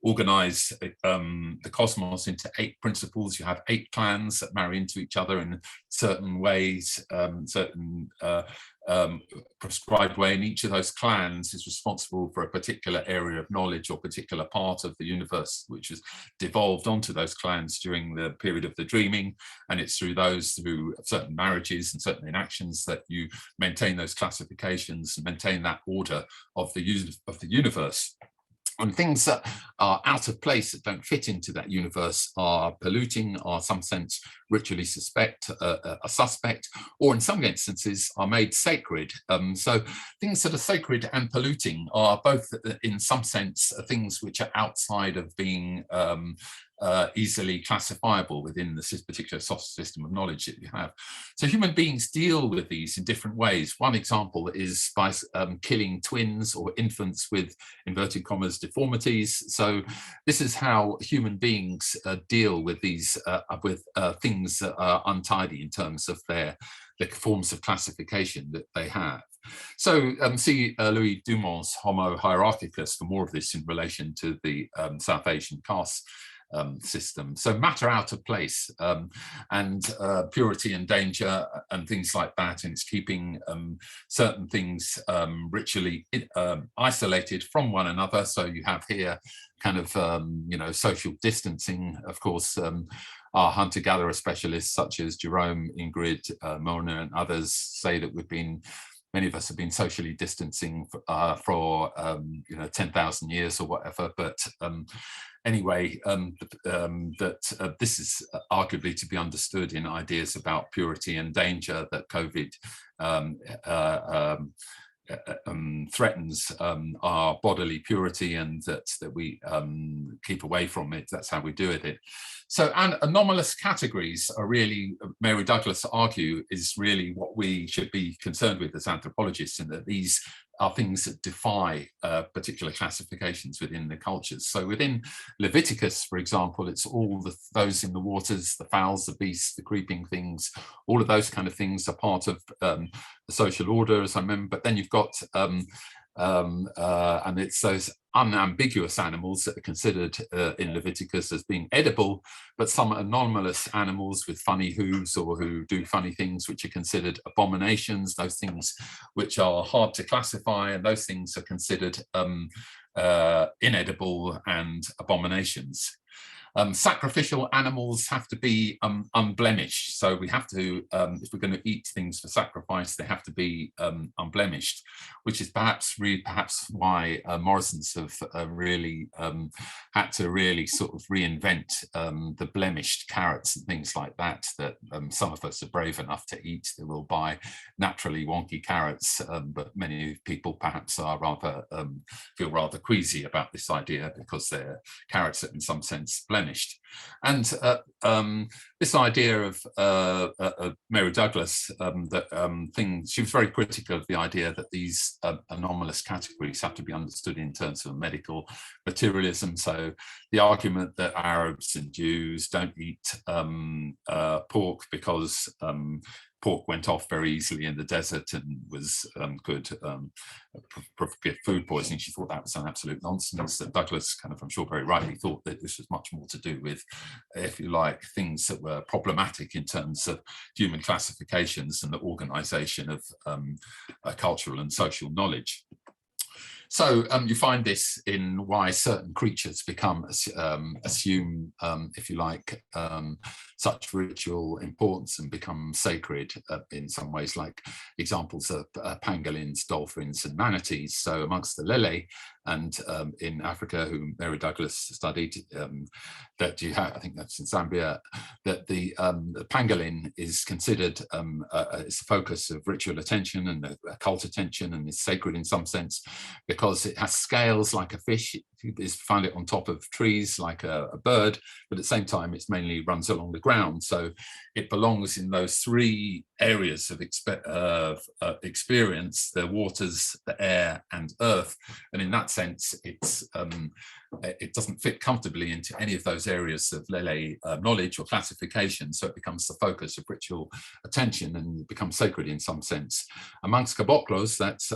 organize the cosmos into 8 principles. You have 8 clans that marry into each other in certain ways, certain prescribed way, and each of those clans is responsible for a particular area of knowledge or particular part of the universe which has devolved onto those clans during the period of the dreaming, and it's through certain marriages and certain inactions that you maintain those classifications and maintain that order of the universe. And things that are out of place, that don't fit into that universe, are polluting, are in some sense ritually suspect, or in some instances are made sacred. So things that are sacred and polluting are both, in some sense, things which are outside of being easily classifiable within this particular system of knowledge that you have. So human beings deal with these in different ways. One example is by killing twins or infants with, inverted commas, deformities. So this is how human beings deal with these things that are untidy in terms of the forms of classification that they have. So see Louis Dumont's Homo hierarchicus for more of this in relation to the South Asian caste system. So matter out of place, and purity and danger and things like that, and it's keeping certain things ritually isolated from one another. So you have here kind of social distancing. Of course, our hunter-gatherer specialists such as Jerome, Ingrid, Mona and others say that many of us have been socially distancing for 10,000 years or whatever, but anyway, this is arguably to be understood in ideas about purity and danger, that COVID threatens our bodily purity, and that we keep away from it. That's how we do it. So, and anomalous categories are really, Mary Douglas argue, is really what we should be concerned with as anthropologists, in that these are things that defy particular classifications within the cultures. So within Leviticus, for example, it's all those in the waters, the fowls, the beasts, the creeping things, all of those kind of things are part of the social order, as I remember. But then you've got, and it's those unambiguous animals that are considered in Leviticus as being edible, but some anomalous animals with funny hooves or who do funny things which are considered abominations, those things which are hard to classify, and those things are considered inedible and abominations. Sacrificial animals have to be unblemished. So we have to, if we're going to eat things for sacrifice, they have to be unblemished, which is perhaps why Morrison's have really had to really sort of reinvent the blemished carrots and things like that, that some of us are brave enough to eat. They will buy naturally wonky carrots, but many people perhaps are rather, feel rather queasy about this idea because they're carrots that in some sense blemished. And this idea of Mary Douglas, she was very critical of the idea that these anomalous categories have to be understood in terms of medical materialism. So the argument that Arabs and Jews don't eat pork because pork went off very easily in the desert and was could get food poisoning. She thought that was an absolute nonsense. That Douglas kind of, I'm sure very rightly, thought that this was much more to do with, if you like, things that were problematic in terms of human classifications and the organization of cultural and social knowledge. So you find this in why certain creatures become assume, if you like, such ritual importance and become sacred in some ways, like examples of pangolins, dolphins, and manatees. So amongst the lele, and in Africa, whom Mary Douglas studied, that you have, I think that's in Zambia, that the pangolin is considered it's a focus of ritual attention and occult attention, and is sacred in some sense because it has scales like a fish. You find it on top of trees like a bird, but at the same time it's mainly runs along the ground. So it belongs in those three areas of experience: the waters, the air, and earth. And in that sense, it's it doesn't fit comfortably into any of those areas of lele knowledge or classification. So it becomes the focus of ritual attention and becomes sacred in some sense. Amongst caboclos, that's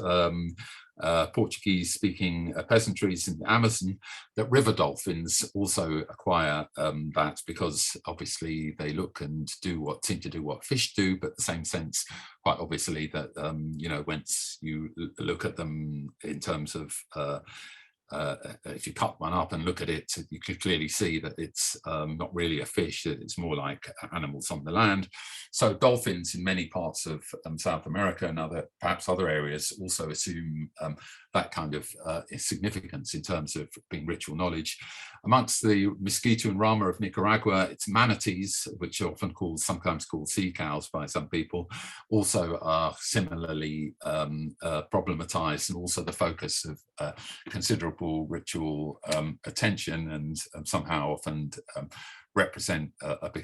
Portuguese-speaking peasantries in the Amazon, that river dolphins also acquire that, because obviously they look and seem to do what fish do, but the same sense, quite obviously, that you know, once you look at them in terms of if you cut one up and look at it, you can clearly see that it's not really a fish, that it's more like animals on the land. So dolphins in many parts of South America and perhaps other areas also assume that kind of significance in terms of being ritual knowledge. Amongst the Mosquito and Rama of Nicaragua, it's manatees, which are often sometimes called sea cows by some people, also are similarly problematized, and also the focus of considerable ritual attention, and somehow often represent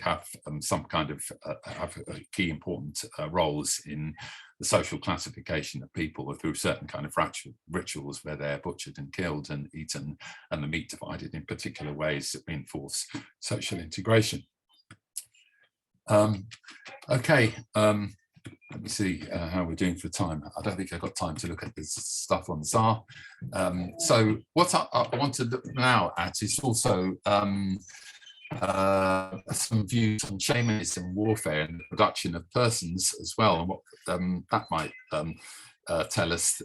have some kind of have key important roles in the social classification of people through certain kind of rituals where they're butchered and killed and eaten, and the meat divided in particular ways that reinforce social integration. Okay, let me see how we're doing for time. I don't think I've got time to look at this stuff on Tsar. So what I want to look now at is also some views on shamanism, warfare, and the production of persons as well, and what that might tell us.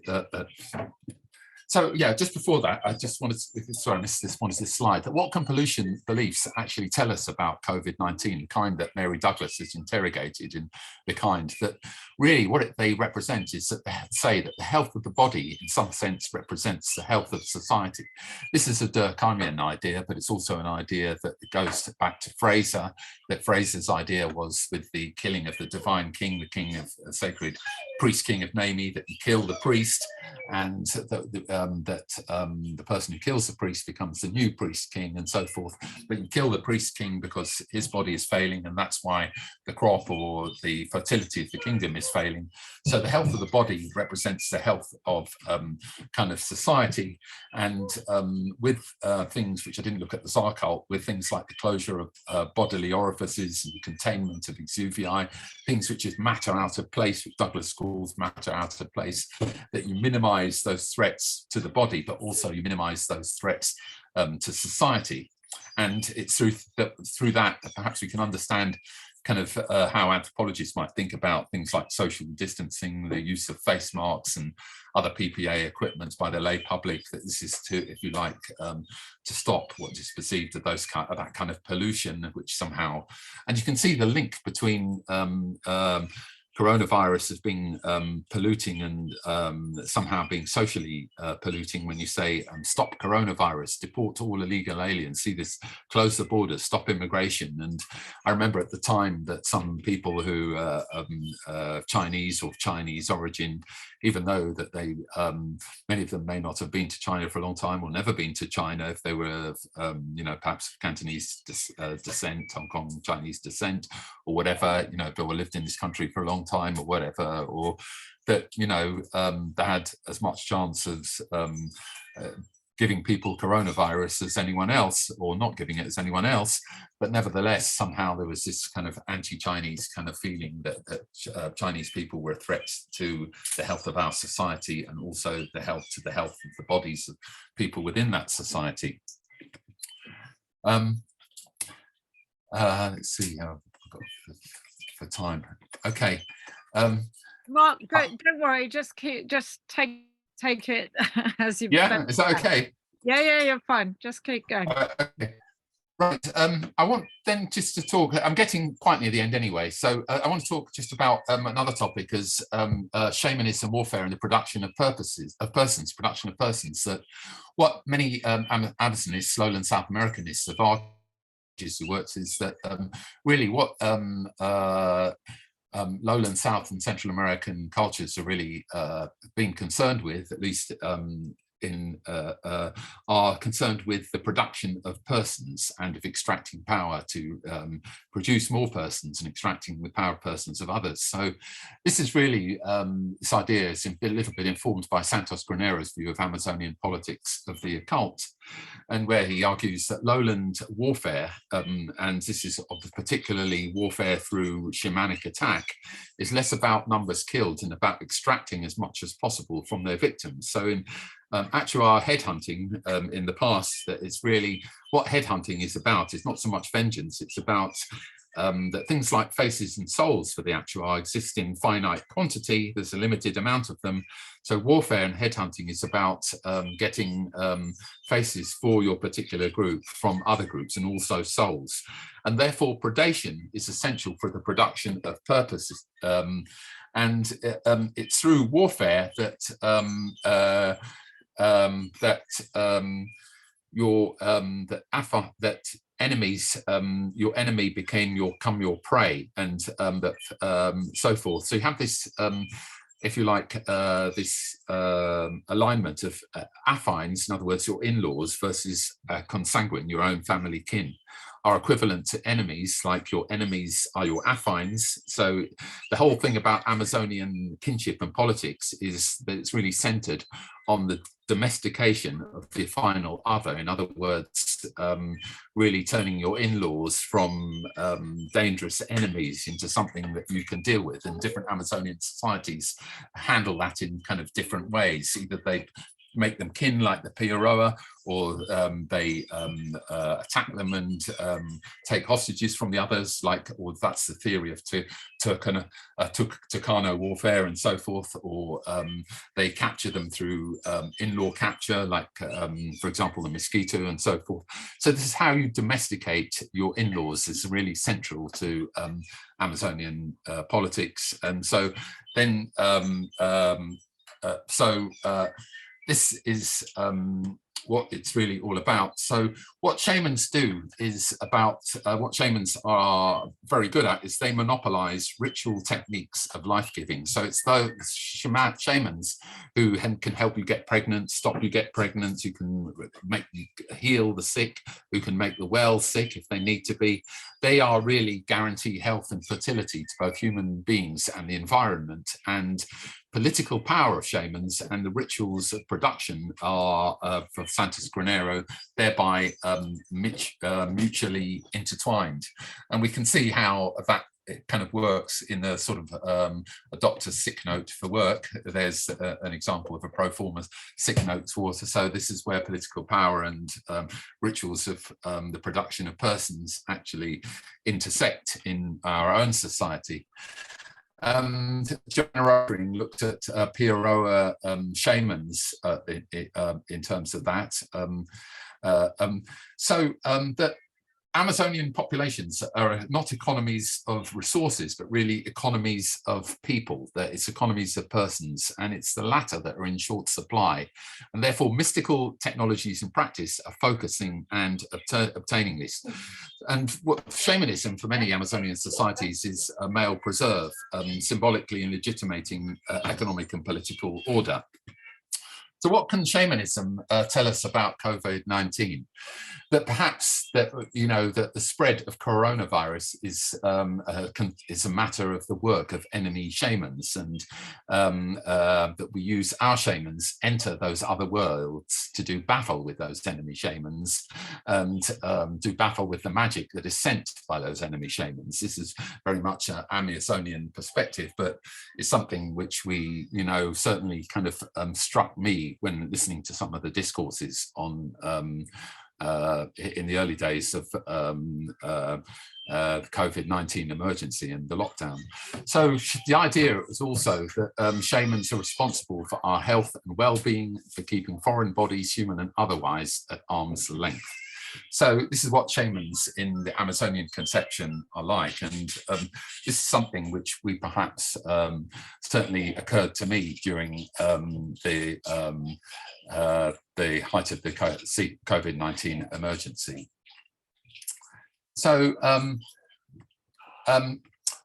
So yeah, just before that, I just wanted to, sorry, I missed this one, is this slide, that what can pollution beliefs actually tell us about COVID-19, the kind that Mary Douglas has interrogated, and the kind that really what they represent is that they say that the health of the body in some sense represents the health of society. This is a Durkheimian idea, but it's also an idea that goes back to Fraser, that Fraser's idea was with the killing of the divine king, the king of sacred priest king of Nemi, that you kill the priest, and the person who kills the priest becomes the new priest king, and so forth. But you kill the priest king because his body is failing, and that's why the crop or the fertility of the kingdom is failing. So the health of the body represents the health of kind of society, and with things which I didn't look at the Tsar cult, with things like the closure of bodily orifices and containment of exuvii, things which is matter out of place, which Douglas calls matter out of place, that you minimize those threats to the body, but also you minimize those threats to society. And it's through that perhaps we can understand kind of how anthropologists might think about things like social distancing, the use of face masks and other PPA equipment by the lay public, that this is to, if you like, to stop what is perceived of that kind of pollution, which somehow, and you can see the link between coronavirus as being polluting and somehow being socially polluting when you say stop coronavirus, deport all illegal aliens, see this, close the borders, stop immigration. And I remember at the time that some people who Chinese or of Chinese origin, even though that they many of them may not have been to China for a long time or never been to China, if they were you know, perhaps of Cantonese descent, Hong Kong Chinese descent or whatever, you know, if they were lived in this country for a long time or whatever, or that, you know, they had as much chance of giving people coronavirus as anyone else, or not giving it as anyone else, but nevertheless somehow there was this kind of anti-Chinese kind of feeling that Chinese people were a threat to the health of our society, and also the health of the bodies of people within that society. Let's see how I've got for time. Okay. Mark, don't worry, just take it as you've yeah, is that okay? Yeah, you're fine. Just keep going. Okay. Right. I want then just to talk, I'm getting quite near the end anyway, so I want to talk just about another topic as shamanism, warfare, and the production of persons, that what many Amazonists, lowland South Americanists have argued, who works, is that really what lowland South and Central American cultures are really being concerned with, at least are concerned with the production of persons and of extracting power to produce more persons and extracting the power of persons of others. So this is really, this idea is a little bit informed by Santos Granero's view of Amazonian politics of the occult, and where he argues that lowland warfare, and this is particularly warfare through shamanic attack, is less about numbers killed and about extracting as much as possible from their victims. So in actual headhunting in the past, that it's really what headhunting is about. It's not so much vengeance, it's about that things like faces and souls for the actual exist in finite quantity. There's a limited amount of them. So warfare and headhunting is about getting faces for your particular group from other groups, and also souls. And therefore predation is essential for the production of purposes. And it's through warfare that enemies, your enemy become your prey, and so forth. So you have this, if you like, this alignment of affines, in other words, your in-laws, versus consanguine, your own family kin, are equivalent to enemies, like your enemies are your affines. So the whole thing about Amazonian kinship and politics is that it's really centered on the domestication of the final other. In other words, really turning your in-laws from dangerous enemies into something that you can deal with. And different Amazonian societies handle that in kind of different ways. Either they make them kin, like the Piaroa, or they attack them and take hostages from the others, like, or that's the theory of Tucano warfare and so forth, or they capture them through in-law capture, like, for example, the mosquito and so forth. So this is how you domesticate your in-laws. Is really central to Amazonian politics. And so then, this is what it's really all about. So what shamans do is about, what shamans are very good at is they monopolize ritual techniques of life-giving. So it's those shamans who can help you get pregnant, stop you get pregnant, who can make you heal the sick, who can make the well sick if they need to be. They are really guarantee health and fertility to both human beings and the environment. And political power of shamans and the rituals of production are, for Santos Granero, thereby mutually intertwined. And we can see how that it kind of works in a sort of a doctor's sick note for work. There's an example of a pro forma sick note for water. So this is where political power and rituals of the production of persons actually intersect in our own society. John Rowling looked at Piaroa shamans in terms of that. That Amazonian populations are not economies of resources, but really economies of people, that it's economies of persons, and it's the latter that are in short supply. And therefore mystical technologies and practice are focusing and obtaining this. And what shamanism for many Amazonian societies is a male preserve, symbolically legitimating economic and political order. So what can shamanism tell us about COVID-19? That perhaps that, you know, that the spread of coronavirus is a matter of the work of enemy shamans, and that we use our shamans enter those other worlds to do battle with those enemy shamans and do battle with the magic that is sent by those enemy shamans. This is very much an Amazonian perspective, but it's something which we, you know, certainly kind of struck me when listening to some of the discourses on in the early days of the COVID-19 emergency and the lockdown. So the idea was also that shamans are responsible for our health and well-being, for keeping foreign bodies, human and otherwise, at arm's length. So this is what shamans in the Amazonian conception are like, and this is something which we perhaps certainly occurred to me during the height of the COVID-19 emergency. So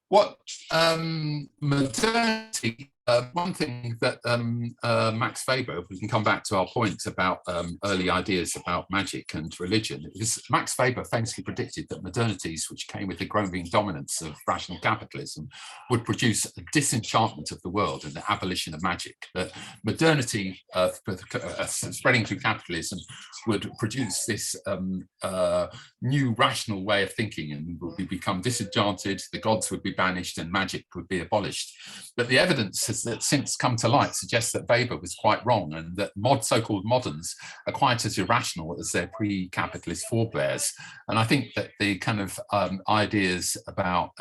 what modernity, one thing that Max Weber, if we can come back to our point about early ideas about magic and religion, is Max Weber famously predicted that modernities, which came with the growing dominance of rational capitalism, would produce a disenchantment of the world and the abolition of magic. That modernity spreading through capitalism would produce this new rational way of thinking, and we become disenchanted, the gods would be banished and magic would be abolished. But the evidence has that since come to light suggests that Weber was quite wrong, and that so-called moderns are quite as irrational as their pre-capitalist forebears. And I think that the kind of ideas about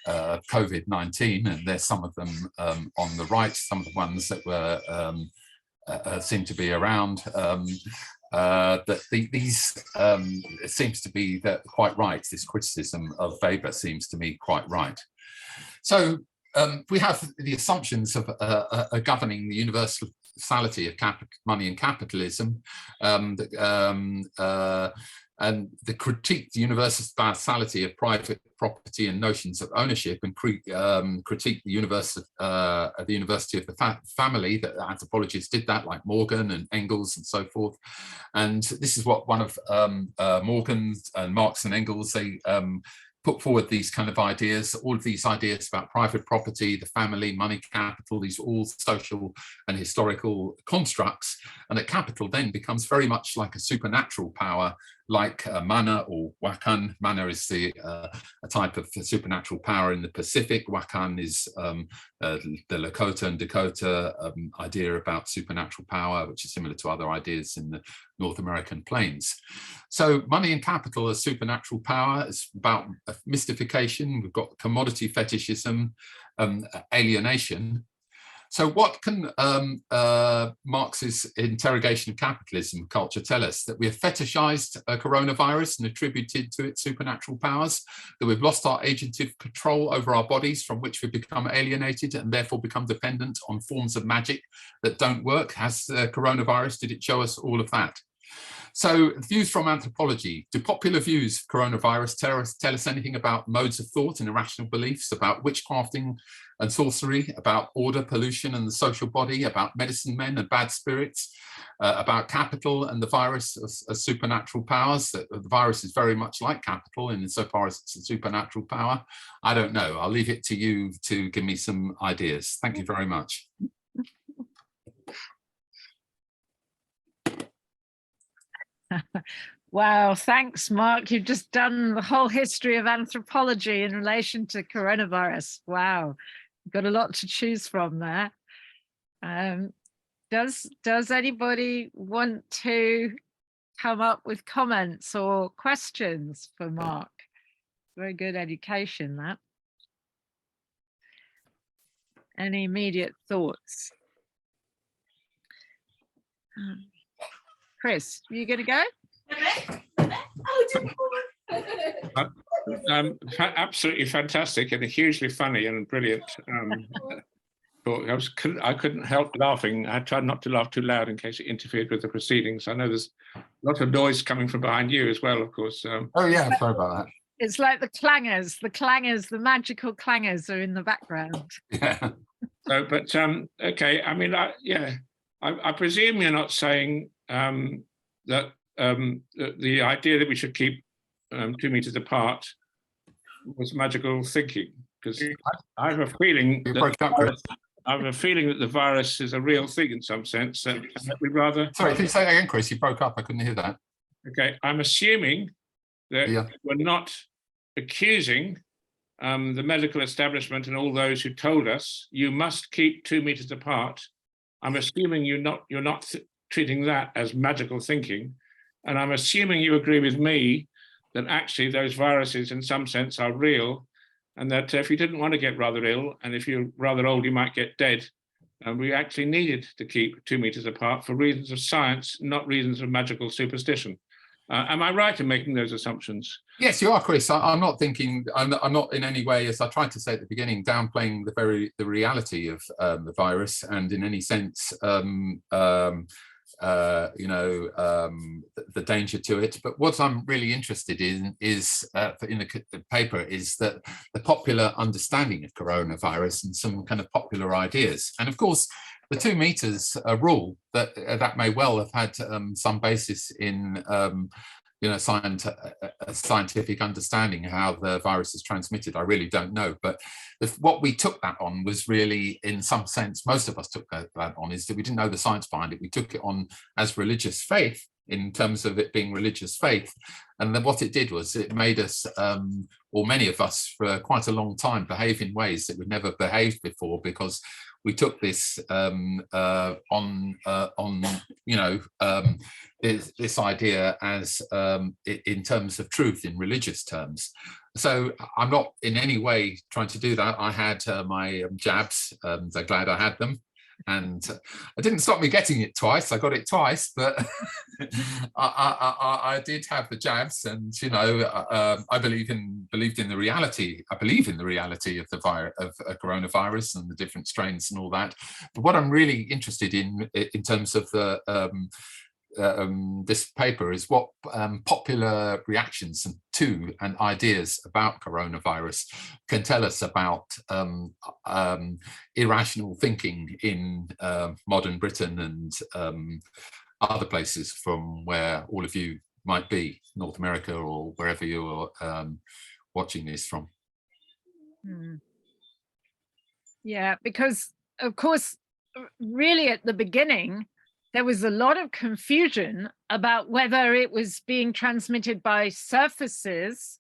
COVID-19, and there's some of them on the right, some of the ones that were seem to be around, that these seems to be quite right. This criticism of Weber seems to me quite right. So we have the assumptions of governing the universality of money and capitalism, and the critique the universality of private property and notions of ownership, and critique the university of the family. That anthropologists did that, like Morgan and Engels and so forth. And this is what one of Morgan's and Marx and Engels, they put forward these kind of ideas, all of these ideas about private property, the family, money, capital, these are all social and historical constructs, and that capital then becomes very much like a supernatural power, like mana or wakan. Mana is a type of supernatural power in the Pacific. Wakan is the Lakota and Dakota idea about supernatural power, which is similar to other ideas in the North American plains. So money and capital are supernatural power. It's about mystification. We've got commodity fetishism, alienation. So what can Marx's interrogation of capitalism culture tell us? That we have fetishized a coronavirus and attributed to it supernatural powers, that we've lost our agentive control over our bodies, from which we've become alienated and therefore become dependent on forms of magic that don't work. Has coronavirus, did it show us all of that? So views from anthropology. Do popular views of coronavirus tell us anything about modes of thought and irrational beliefs, about witchcrafting and sorcery, about order, pollution and the social body, about medicine men and bad spirits, about capital and the virus as supernatural powers? The virus is very much like capital insofar as it's a supernatural power. I don't know. I'll leave it to you to give me some ideas. Thank you very much. Wow, thanks, Mark. You've just done the whole history of anthropology in relation to coronavirus. Wow, you've got a lot to choose from there. Does anybody want to come up with comments or questions for Mark? Very good education, that. Any immediate thoughts? Chris, you gonna go? Absolutely fantastic and hugely funny and brilliant. I couldn't help laughing. I tried not to laugh too loud in case it interfered with the proceedings. I know there's a lot of noise coming from behind you as well, of course. Oh yeah, sorry about that. It's like the clangers, the magical clangers are in the background. Yeah. So, but okay. I mean, I presume you're not saying that the idea that we should keep 2 meters apart was magical thinking, because I have a feeling that the virus is a real thing in some sense, and that we rather. Sorry, can you say that again, Chris? You broke up. I couldn't hear that. Okay, I'm assuming that we're not accusing the medical establishment and all those who told us you must keep 2 meters apart. I'm assuming you're not treating that as magical thinking, and I'm assuming you agree with me that actually those viruses in some sense are real, and that if you didn't want to get rather ill, and if you're rather old, you might get dead, and we actually needed to keep 2 meters apart for reasons of science, not reasons of magical superstition. Am I right in making those assumptions? Yes, you are, Chris. I'm not thinking. I'm not in any way, as I tried to say at the beginning, downplaying the reality of the virus, and in any sense, the danger to it. But what I'm really interested in is, in the paper, is that the popular understanding of coronavirus and some kind of popular ideas, and of course, the 2 meters rule that may well have had some basis in scientific understanding how the virus is transmitted. I really don't know, but what we took that on was really, in some sense, most of us took that on, is that we didn't know the science behind it. We took it on as religious faith, in terms of it being religious faith, and then what it did was it made us, or many of us, for quite a long time, behave in ways that we'd never behaved before, because we took this this idea as in terms of truth, in religious terms. So I'm not in any way trying to do that. I had my jabs. I'm glad I had them, and it didn't stop me getting it twice. I got it twice, but I did have the jabs, and I believed in the reality. I believe in the reality of the coronavirus and the different strains and all that. But what I'm really interested in terms of the this paper is what popular reactions to and ideas about coronavirus can tell us about irrational thinking in modern Britain and other places from where all of you might be, North America or wherever you're watching this from. Yeah, because of course, really at the beginning, there was a lot of confusion about whether it was being transmitted by surfaces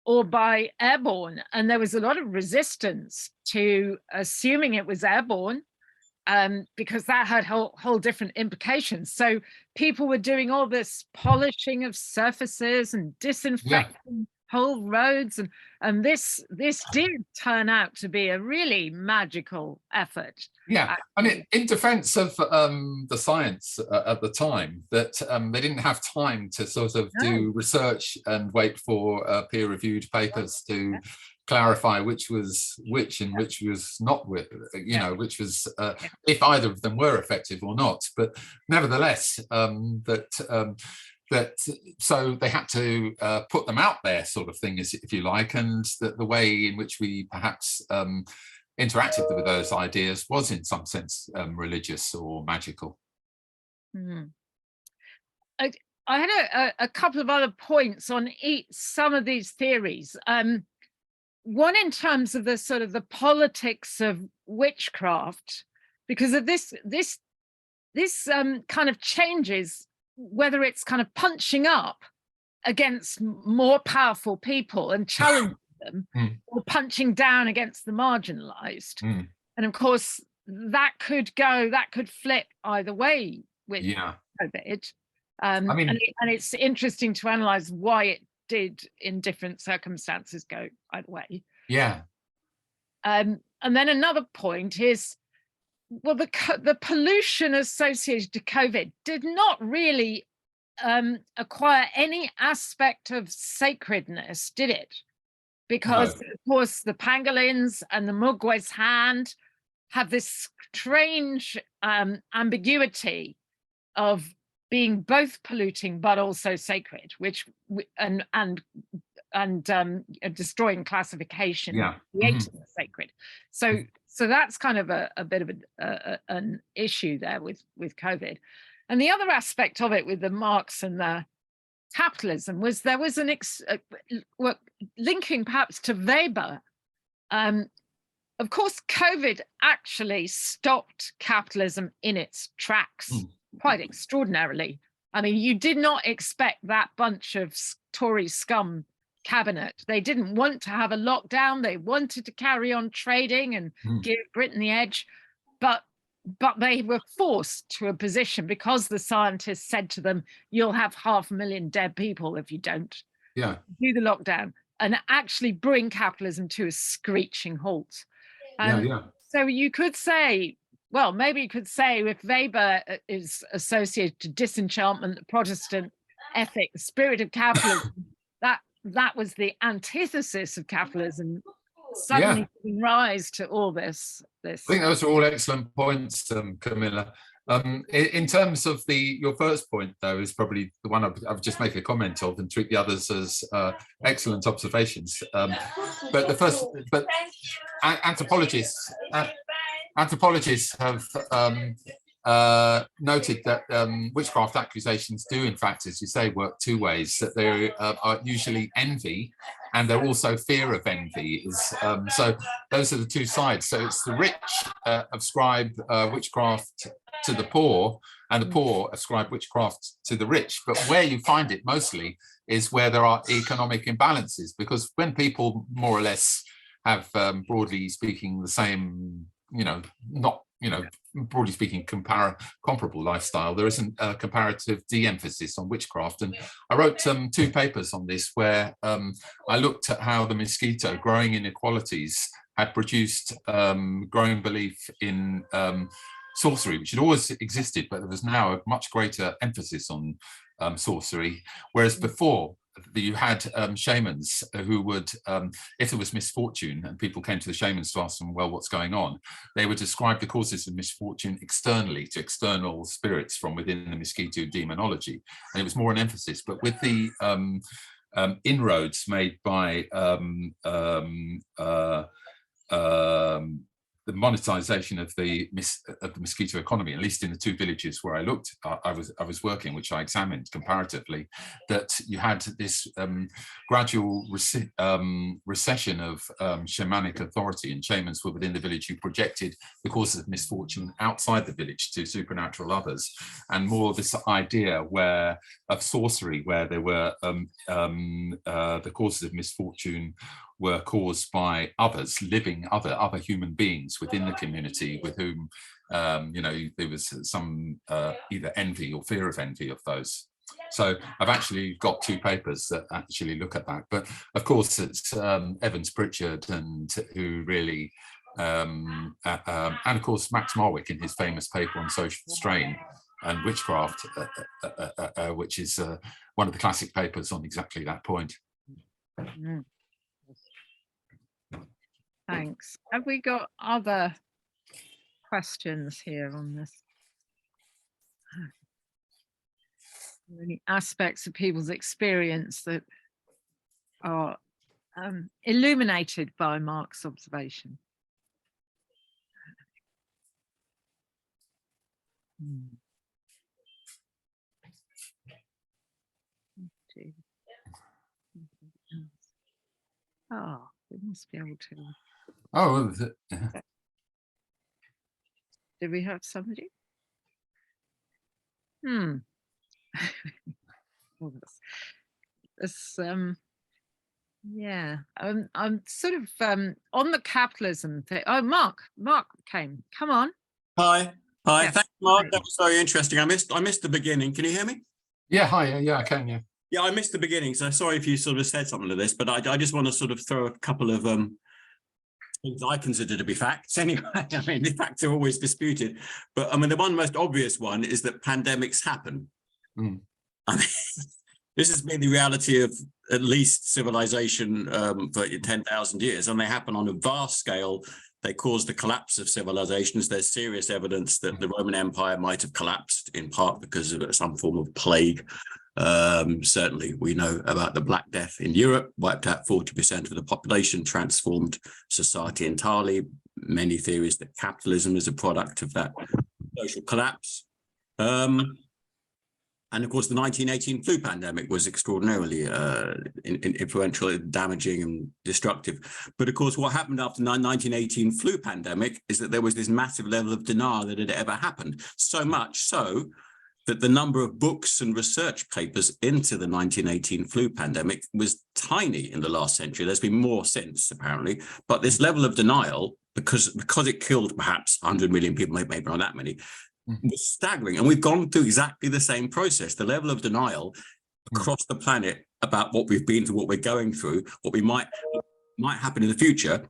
or by airborne. And there was a lot of resistance to assuming it was airborne, because that had whole different implications. So people were doing all this polishing of surfaces and disinfecting whole roads, and this did turn out to be a really magical effort. Yeah, and in defense of the science at the time, that they didn't have time to sort of do research and wait for peer-reviewed papers to clarify which was which and which was not, you know, which was if either of them were effective or not. But nevertheless, so they had to put them out there, sort of thing, if you like, and the way in which we perhaps interacted with those ideas was in some sense religious or magical. Mm. I had a couple of other points on some of these theories. One in terms of the sort of the politics of witchcraft, because of this kind of changes whether it's kind of punching up against more powerful people and challenging them, or punching down against the marginalized. And of course, that could flip either way with COVID. I mean, and it's interesting to analyze why it did in different circumstances go either way. And then another point is, well, the pollution associated to COVID did not really acquire any aspect of sacredness, did it? Because, of course, the pangolins and the Mugwe's hand have this strange ambiguity of being both polluting but also sacred, which and destroying classification, creating the sacred. So that's kind of a bit of an issue there with COVID. And the other aspect of it with the Marx and the capitalism was there was linking perhaps to Weber. Of course, COVID actually stopped capitalism in its tracks quite extraordinarily. I mean, you did not expect that bunch of Tory scum cabinet. They didn't want to have a lockdown. They wanted to carry on trading and give Britain the edge, but they were forced to a position because the scientists said to them, you'll have 500,000 dead people if you don't do the lockdown, and actually bring capitalism to a screeching halt. So you could say, well, maybe you could say if Weber is associated to disenchantment, the Protestant ethic, the spirit of capitalism, that was the antithesis of capitalism, suddenly giving rise to all this. I think those are all excellent points, Camilla. In terms of your first point, though, is probably the one I've just make a comment of and treat the others as excellent observations. But anthropologists have noted that witchcraft accusations do, in fact, as you say, work two ways, that they are usually envy, and they're also fear of envy. So those are the two sides. So it's the rich ascribe witchcraft to the poor, and the poor ascribe witchcraft to the rich. But where you find it mostly is where there are economic imbalances, because when people more or less have, broadly speaking, the same, broadly speaking, comparable lifestyle, there isn't a comparative de-emphasis on witchcraft. And I wrote two papers on this where I looked at how the mosquito growing inequalities had produced growing belief in sorcery, which had always existed, but there was now a much greater emphasis on sorcery, whereas before you had shamans who would, if there was misfortune and people came to the shamans to ask them, well, what's going on, they would describe the causes of misfortune externally to external spirits from within the mosquito demonology, and it was more an emphasis. But with the inroads made by the monetization of the mosquito economy, at least in the two villages where I looked, I was working, which I examined comparatively, that you had this gradual recession of shamanic authority, and shamans were within the village who projected the causes of misfortune outside the village to supernatural others, and more this idea of sorcery, where there were the causes of misfortune were caused by others, living other human beings within the community with whom there was some either envy or fear of envy of those. So I've actually got 2 papers that actually look at that. But of course, it's Evans Pritchard and who really, and of course, Max Marwick in his famous paper on social strain and witchcraft, which is one of the classic papers on exactly that point. Mm. Thanks. Have we got other questions here on this? Any aspects of people's experience that are illuminated by Mark's observation? Oh, we must be able to. Oh, Did we have somebody? Well, yeah, I'm sort of on the capitalism thing. Oh, Mark came. Come on. Hi. Yes. Thanks, Mark. Hi. That was very interesting. I missed the beginning. Can you hear me? yeah, hi, yeah, I can, yeah. Yeah, I missed the beginning. So sorry if you sort of said something to this, but I just want to sort of throw a couple of things I consider to be facts. Anyway, I mean, the facts are always disputed, but I mean, the one most obvious one is that pandemics happen. I mean, this has been the reality of at least civilization for 10,000 years, and they happen on a vast scale. They cause the collapse of civilizations. There's serious evidence that the Roman Empire might have collapsed in part because of some form of plague. Certainly, we know about the Black Death in Europe, wiped out 40% of the population, transformed society entirely. Many theories that capitalism is a product of that social collapse. And of course, the 1918 flu pandemic was extraordinarily influential, damaging and destructive. But of course, what happened after the 1918 flu pandemic is that there was this massive level of denial that it ever happened. So much so that the number of books and research papers into the 1918 flu pandemic was tiny in the last century. There's been more since, apparently. But this level of denial, because it killed perhaps 100 million people, maybe not that many, was staggering. And we've gone through exactly the same process. The level of denial across the planet about what we've been through, what we're going through, what we might happen in the future,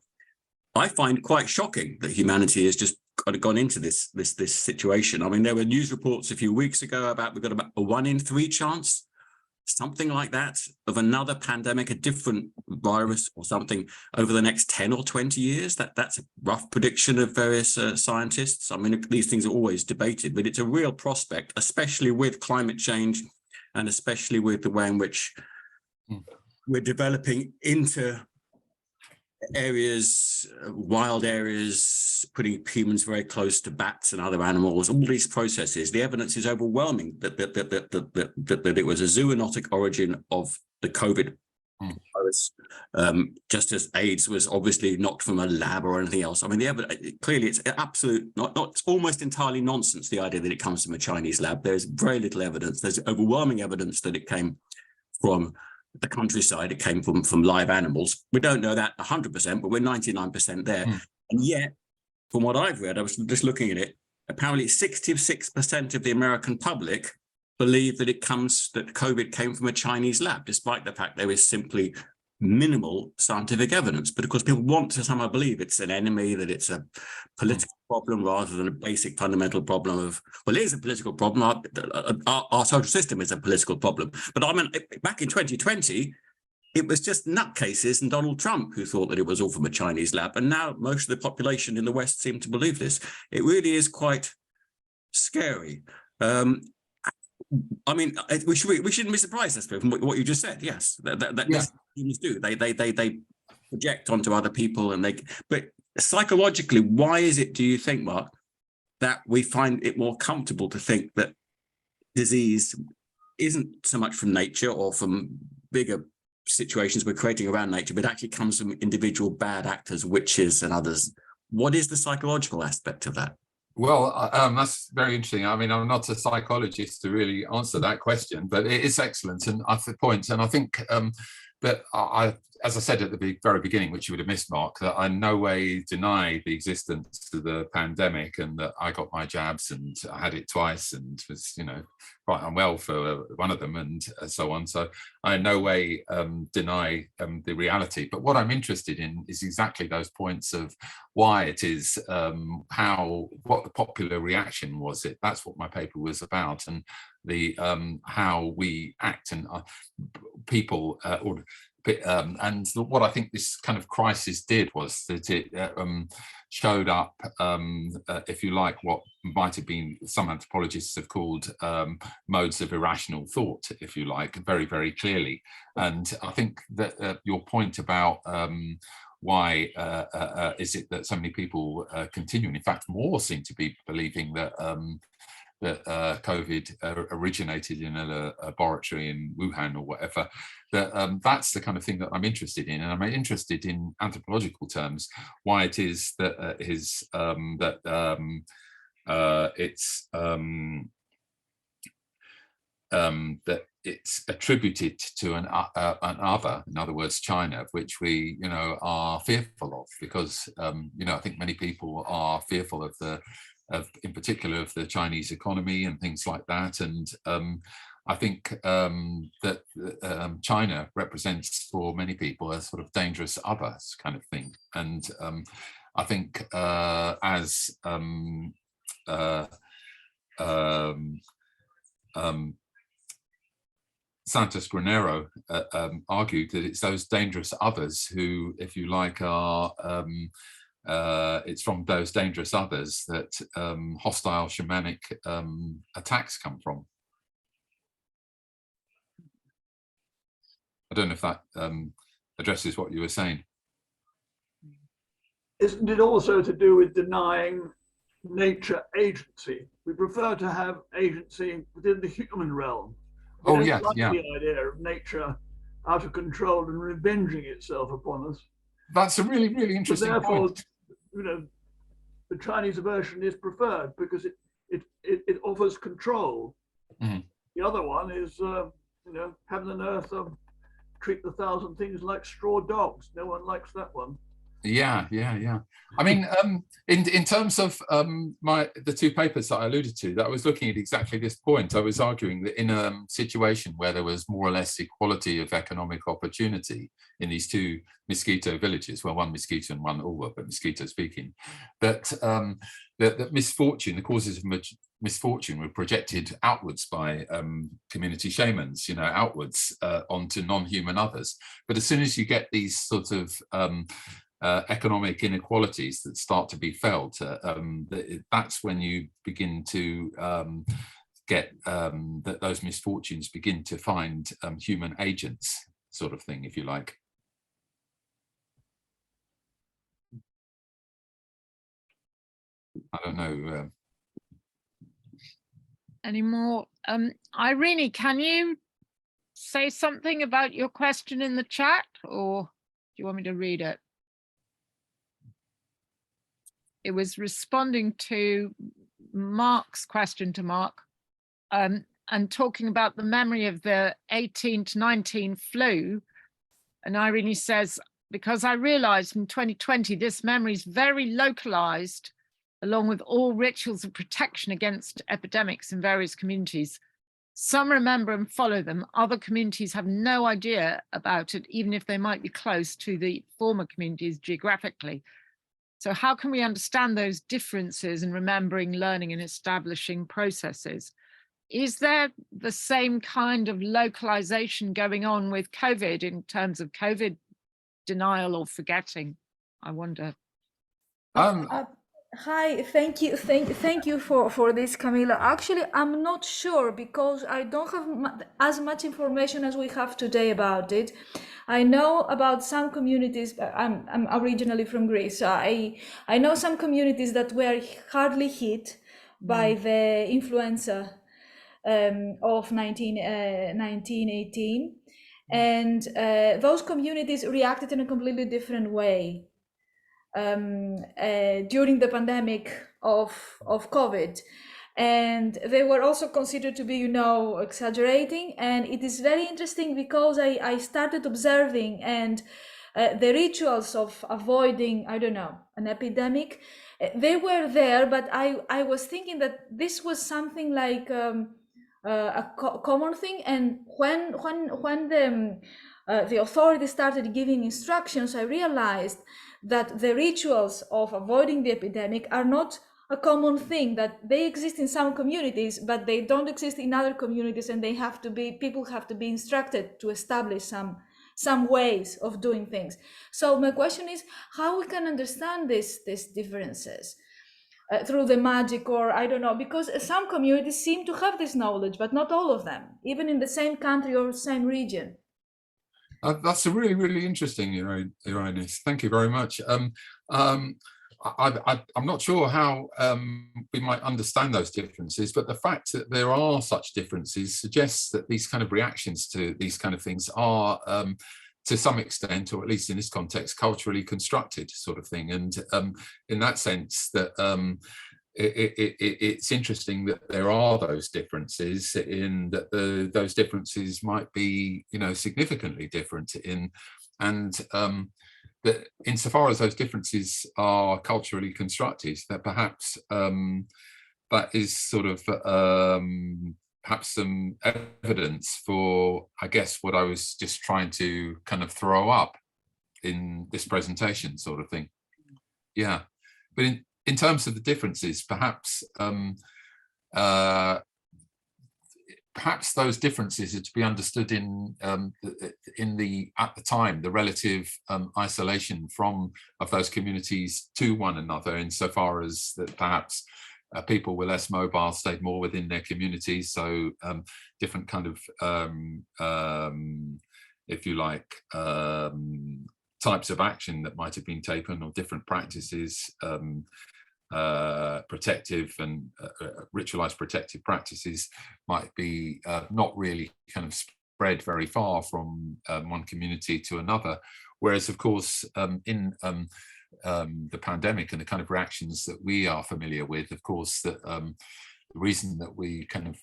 I find quite shocking that humanity has just gone into this situation. I mean, there were news reports a few weeks ago about we've got about a 1 in 3 chance, something like that, of another pandemic, a different virus or something over the next 10 or 20 years. That's a rough prediction of various scientists. I mean, these things are always debated, but it's a real prospect, especially with climate change and especially with the way in which we're developing into areas, wild areas, putting humans very close to bats and other animals, all these processes. The evidence is overwhelming that it was a zoonotic origin of the COVID virus, just as AIDS was obviously not from a lab or anything else. I mean, the evidence, clearly it's absolute, it's almost entirely nonsense, the idea that it comes from a Chinese lab. There's very little evidence. There's overwhelming evidence that it came from the countryside, it came from live animals. We don't know that 100%, but we're 99% there. And yet, from what I've read, I was just looking at it, apparently 66% of the American public believe that COVID came from a Chinese lab, despite the fact there is simply minimal scientific evidence. But of course, people want to somehow believe it's an enemy, that it's a political problem rather than a basic fundamental problem of, well, it is a political problem. Our social system is a political problem. But I mean, back in 2020, it was just nutcases and Donald Trump who thought that it was all from a Chinese lab. And now most of the population in the West seem to believe this. It really is quite scary. I mean, we shouldn't be surprised, I suppose, from what you just said. Yes, that humans do. They project onto other people, but psychologically, why is it, do you think, Mark, that we find it more comfortable to think that disease isn't so much from nature or from bigger situations we're creating around nature, but actually comes from individual bad actors, witches and others? What is the psychological aspect of that? Well, that's very interesting. I mean, I'm not a psychologist to really answer that question, but it is excellent and I think but as I said at the very beginning, which you would have missed, Mark, that I in no way deny the existence of the pandemic, and that I got my jabs and I had it twice and was, quite unwell for one of them and so on. So I in no way deny the reality. But what I'm interested in is exactly those points of why it is, what the popular reaction was. That's what my paper was about, and the how we act and people and what I think this kind of crisis did was that it showed up, if you like, what might have been some anthropologists have called modes of irrational thought, if you like, very, very clearly. And I think that your point about why is it that so many people continue, and in fact more seem to be believing that COVID originated in a laboratory in Wuhan or whatever, that's the kind of thing that I'm interested in. And I'm interested in anthropological terms, why it is that that it's attributed to an other, in other words, China, of which we, are fearful of, because, I think many people are fearful in particular of the Chinese economy and things like that. And I think that China represents for many people a sort of dangerous other kind of thing. And I think as Santos Granero argued, that it's those dangerous others who, if you like, are it's from those dangerous others that hostile shamanic attacks come from. I don't know if that addresses what you were saying. Isn't it also to do with denying nature agency? We prefer to have agency within the human realm. Oh, yes, like yeah. The idea of nature out of control and revenging itself upon us. That's a really, really interesting point. The Chinese version is preferred because it offers control. Mm-hmm. The other one is, heaven and earth treat the thousand things like straw dogs. No one likes that one. Yeah. I mean, in terms of the two papers that I alluded to, that I was looking at exactly this point. I was arguing that in a situation where there was more or less equality of economic opportunity in these two mosquito villages, well, one mosquito and one Ulva, but mosquito speaking, that misfortune, the causes of misfortune were projected outwards by community shamans, outwards onto non-human others. But as soon as you get these sort of economic inequalities that start to be felt, that's when you begin to get that those misfortunes begin to find human agents, sort of thing, if you like. I don't know. Any more? Irene, can you say something about your question in the chat, or do you want me to read it? It was responding to Mark's question to Mark, and talking about the memory of the 18 to 19 flu. And Irene says, because I realized in 2020, this memory is very localized, along with all rituals of protection against epidemics in various communities. Some remember and follow them. Other communities have no idea about it, even if they might be close to the former communities geographically. So how can we understand those differences in remembering, learning, and establishing processes? Is there the same kind of localization going on with COVID in terms of COVID denial or forgetting? I wonder. Hi, thank you for this, Camila. Actually, I'm not sure because I don't have as much information as we have today about it. I know about some communities. I'm originally from Greece. So I know some communities that were hardly hit by the influenza of 1918, and those communities reacted in a completely different way during the pandemic of COVID. And they were also considered to be, you know, exaggerating. And it is very interesting because I started observing, and the rituals of avoiding, I don't know, an epidemic, they were there, but I was thinking that this was something like a common thing. And when the authorities started giving instructions, I realized that the rituals of avoiding the epidemic are not a common thing, that they exist in some communities, but they don't exist in other communities, and they have to be, people have to be instructed to establish some ways of doing things. So my question is how we can understand these differences through the magic, or I don't know, because some communities seem to have this knowledge, but not all of them, even in the same country or same region. That's a really, really interesting, Irenis. Thank you very much. I'm not sure how we might understand those differences, but the fact that there are such differences suggests that these kind of reactions to these kind of things are, to some extent, or at least in this context, culturally constructed sort of thing. And in that sense, that it's interesting that there are those differences, in that those differences might be, you know, significantly different in, and that insofar as those differences are culturally constructed, that perhaps that is sort of perhaps some evidence for, I guess, what I was just trying to kind of throw up in this presentation sort of thing. Yeah, but in terms of the differences, perhaps perhaps those differences are to be understood in the at the time, the relative isolation of those communities to one another, insofar as that perhaps people were less mobile stayed more within their communities, so different kind of if you like, types of action that might have been taken, or different practices, protective and ritualized protective practices might be not really kind of spread very far from one community to another. Whereas, of course, in the pandemic and the kind of reactions that we are familiar with, of course, that the reason that we kind of,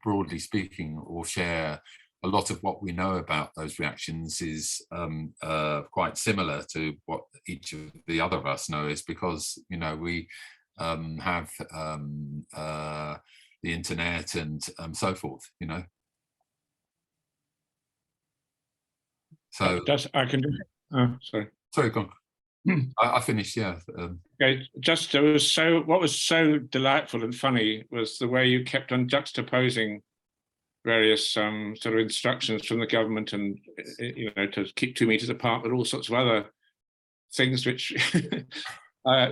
broadly speaking, or share a lot of what we know about those reactions is quite similar to what each of the other of us know, is because, you know, we have the internet and so forth, you know. So I can do. Sorry, go on. I finished. Yeah. Okay. Just what was so delightful and funny was the way you kept on juxtaposing various sort of instructions from the government, and you know, to keep 2 meters apart, but all sorts of other things which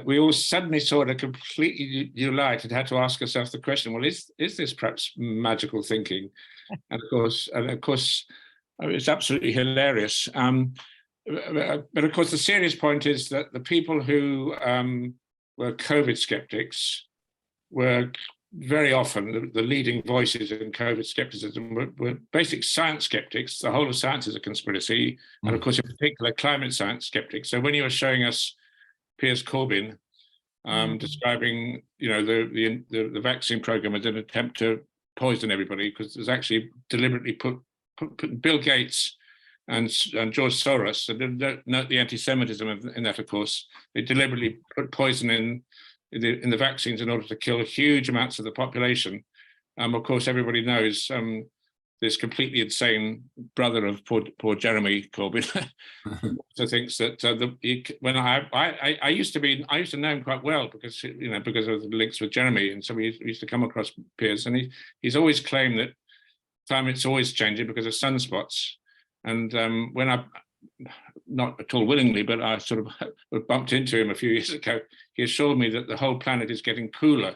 we all suddenly saw in a completely new light, and had to ask ourselves the question: well, is this perhaps magical thinking? And of course, it's absolutely hilarious. But of course, the serious point is that the people who were COVID skeptics were very often the leading voices in COVID skepticism were basic science skeptics. The whole of science is a conspiracy, and of course, in particular, climate science skeptics. So when you were showing us Piers Corbyn describing, you know, the vaccine program as an attempt to poison everybody, because there's actually deliberately put Bill Gates and George Soros, and note the anti-Semitism in that, of course. They deliberately put poison in the vaccines in order to kill huge amounts of the population. Of course, everybody knows this completely insane brother of poor Jeremy Corbyn also thinks that when I used to know him quite well, because, you know, because of the links with Jeremy, and so we used to come across Piers, and he's always claimed that climate's always changing because of sunspots. And when I, not at all willingly, but I sort of bumped into him a few years ago, he assured me that the whole planet is getting cooler.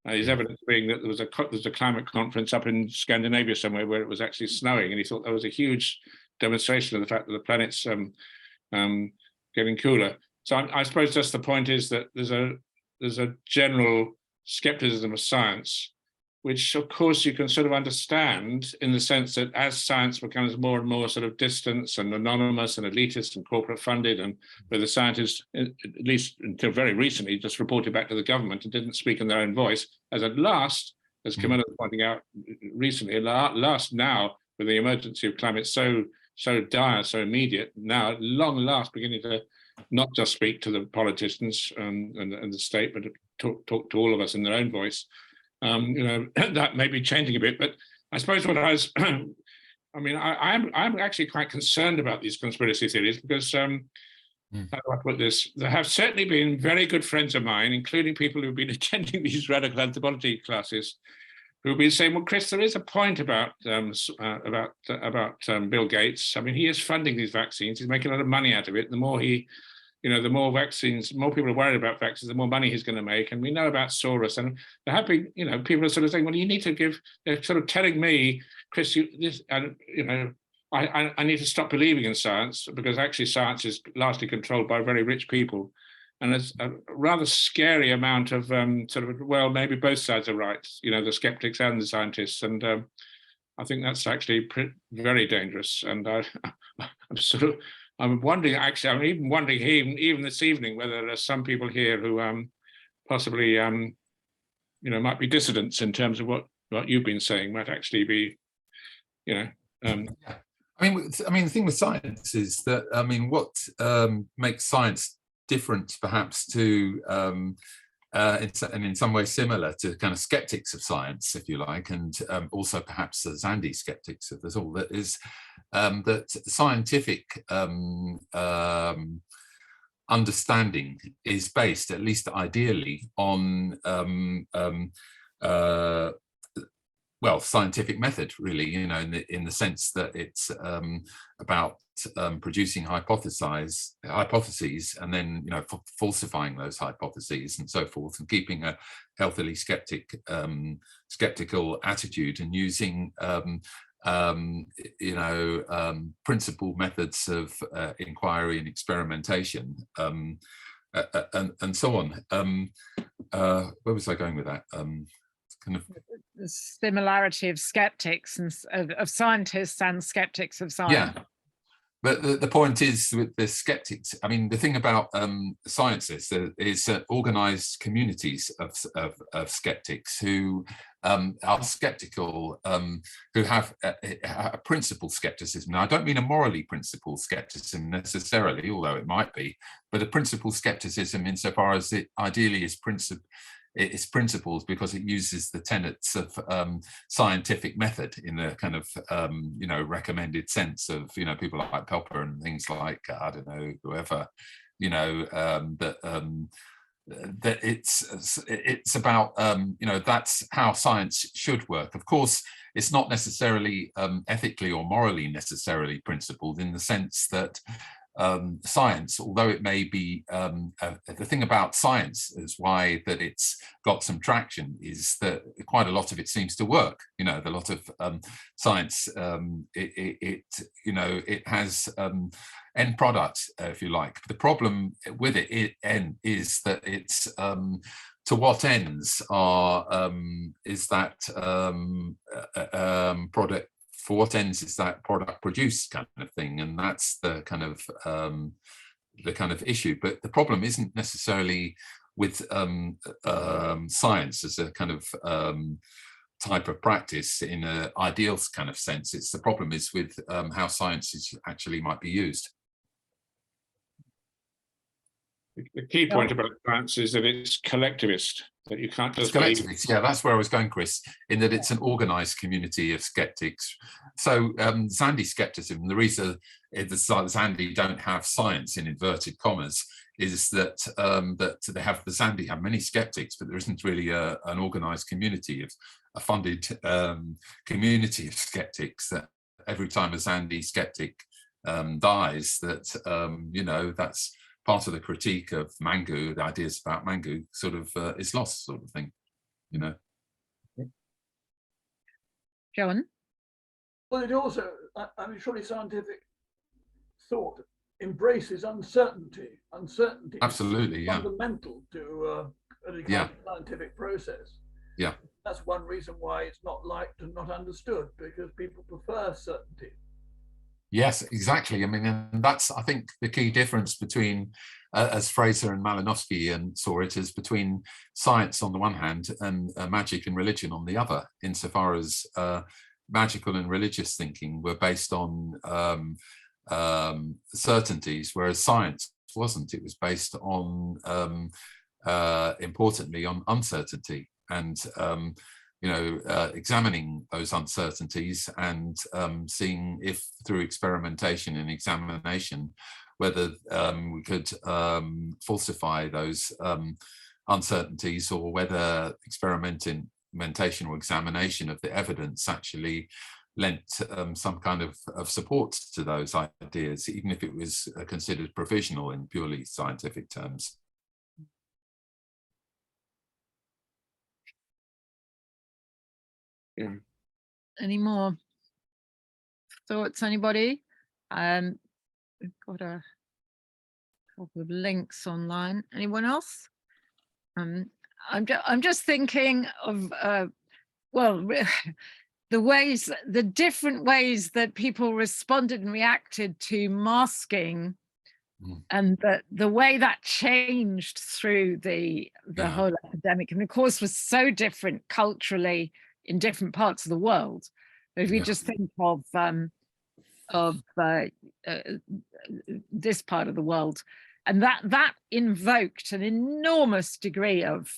His evidence being that there was a climate conference up in Scandinavia somewhere where it was actually snowing, and he thought that was a huge demonstration of the fact that the planet's getting cooler. So I suppose just the point is that there's a general skepticism of science, which of course you can sort of understand in the sense that as science becomes more and more sort of distant and anonymous and elitist and corporate funded, and where the scientists, at least until very recently, just reported back to the government and didn't speak in their own voice, as at last as Camilla was pointing out recently, last now with the emergency of climate so dire, so immediate, now at long last beginning to not just speak to the politicians and the state, but to talk to all of us in their own voice. That may be changing a bit, but I suppose what I was, I mean, I'm actually quite concerned about these conspiracy theories because, how do I put this? There have certainly been very good friends of mine, including people who've been attending these radical anthropology classes, who've been saying, "Well, Chris, there is a point about Bill Gates. I mean, he is funding these vaccines. He's making a lot of money out of it. The more the more vaccines, more people are worried about vaccines, the more money he's going to make. And we know about Soros. And there have been, people are sort of saying, well, you need to give. They're sort of telling me, Chris, I need to stop believing in science because actually science is largely controlled by very rich people. And there's a rather scary amount of well, maybe both sides are right, the skeptics and the scientists. And I think that's actually very dangerous. And I'm wondering, actually, I'm even wondering even this evening whether there are some people here who possibly, might be dissidents in terms of what you've been saying might actually be, Yeah. I mean, the thing with science is that, what makes science different perhaps to, and in some ways similar to kind of skeptics of science, if you like, and also perhaps the Zandi skeptics of this all, that is that scientific understanding is based, at least ideally, on scientific method, really, in the sense that it's about producing hypotheses and then falsifying those hypotheses and so forth, and keeping a healthily skeptical attitude and using principled methods of inquiry and experimentation and so on. Where was I going with that? Kind of the similarity of skeptics and of scientists and skeptics of science. Yeah, but the point is with the skeptics, the thing about science is organized communities of skeptics who are skeptical, who have a principled skepticism. Now, I don't mean a morally principled skepticism necessarily, although it might be, but a principled skepticism insofar as it ideally is its principles, because it uses the tenets of scientific method in a kind of recommended sense of people like Popper and things like I don't know, whoever, that it's about that's how science should work. Of course, it's not necessarily ethically or morally necessarily principled, in the sense that science, although it may be, the thing about science is why that it's got some traction is that quite a lot of it seems to work. A lot of science, it has end product, if you like. The problem with it is that it's to what ends is that product. For what ends is that product produced, kind of thing, and that's the kind of issue. But the problem isn't necessarily with science as a kind of type of practice in an ideal kind of sense. It's the problem is with how science actually might be used. The key point about science is that it's collectivist, that you can't just collectivist. Yeah, that's where I was going, Chris, in that it's an organized community of skeptics. So Zandi skepticism, the reason the Zandi don't have science in inverted commas is that they have the Zandi have many skeptics, but there isn't really an organized community of a funded community of skeptics, that every time a Zandi skeptic dies, that that's part of the critique of Mangu, the ideas about Mangu sort of is lost, sort of thing, John? Well, it also, surely scientific thought embraces uncertainty. Uncertainty absolutely, is fundamental to any scientific process. Yeah. That's one reason why it's not liked and not understood, because people prefer certainty. Yes, exactly. I mean, and that's, I think, the key difference between, as Fraser and Malinowski saw it, is between science on the one hand and magic and religion on the other, insofar as magical and religious thinking were based on certainties, whereas science wasn't. It was based on, importantly, on uncertainty and examining those uncertainties and seeing if through experimentation and examination whether we could falsify those uncertainties, or whether experimentation or examination of the evidence actually lent some kind of support to those ideas, even if it was considered provisional in purely scientific terms. Yeah. Any more thoughts, anybody? We've got a couple of links online. Anyone else? I'm just thinking of the different ways that people responded and reacted to masking, and the way that changed through the whole epidemic, and of course was so different culturally in different parts of the world. If we just think of this part of the world, and that invoked an enormous degree of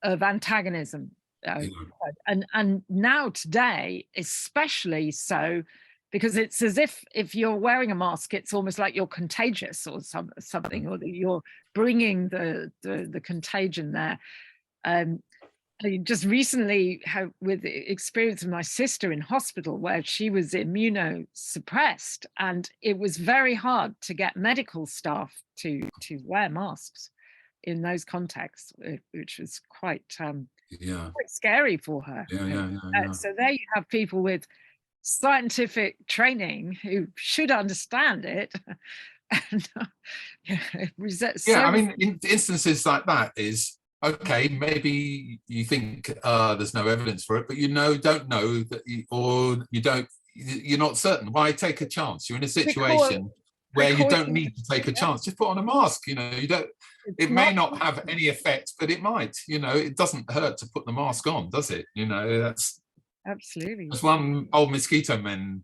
antagonism, and now today especially so, because it's as if you're wearing a mask, it's almost like you're contagious or something, or you're bringing the contagion there. Just recently, with the experience of my sister in hospital, where she was immunosuppressed, and it was very hard to get medical staff to wear masks in those contexts, which was quite scary for her. So there you have people with scientific training who should understand it. And, I mean, in instances like that is, okay, maybe you think there's no evidence for it, but don't know that, you're not certain. Why take a chance? You're in a situation where you don't need to take a chance. Just put on a mask. It may not have any effect, but it might. It doesn't hurt to put the mask on, does it? That's absolutely. As one old mosquito man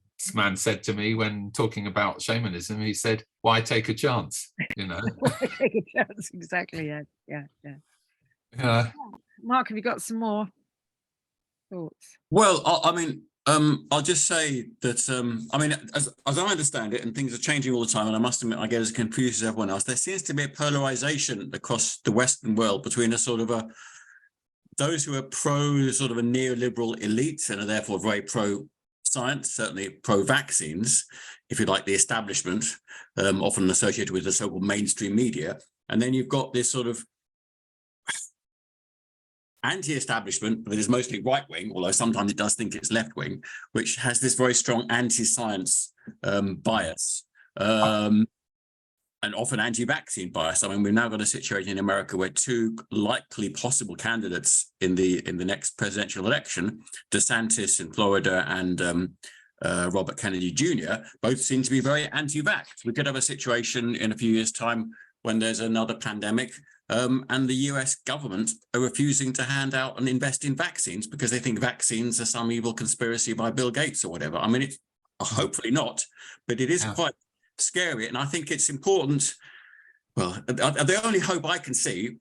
said to me when talking about shamanism, he said, "Why take a chance?" Why take a chance? Exactly. Yeah. Mark, have you got some more thoughts? Well, I mean, I'll just say that, I mean, as I understand it, and things are changing all the time, and I must admit, I get as confused as everyone else, there seems to be a polarization across the Western world between those who are pro sort of a neoliberal elite and are therefore very pro-science, certainly pro-vaccines, if you like, the establishment, often associated with the so-called mainstream media. And then you've got this sort of anti-establishment, but it is mostly right-wing, although sometimes it does think it's left-wing, which has this very strong anti-science bias, and often anti-vaccine bias. I mean, we've now got a situation in America where two likely possible candidates in the next presidential election, DeSantis in Florida and Robert Kennedy Jr., both seem to be very anti-vax. We could have a situation in a few years' time when there's another pandemic, and the US government are refusing to hand out and invest in vaccines because they think vaccines are some evil conspiracy by Bill Gates or whatever. I mean, it's hopefully not, but it is quite scary. And I think it's important. Well, the only hope I can see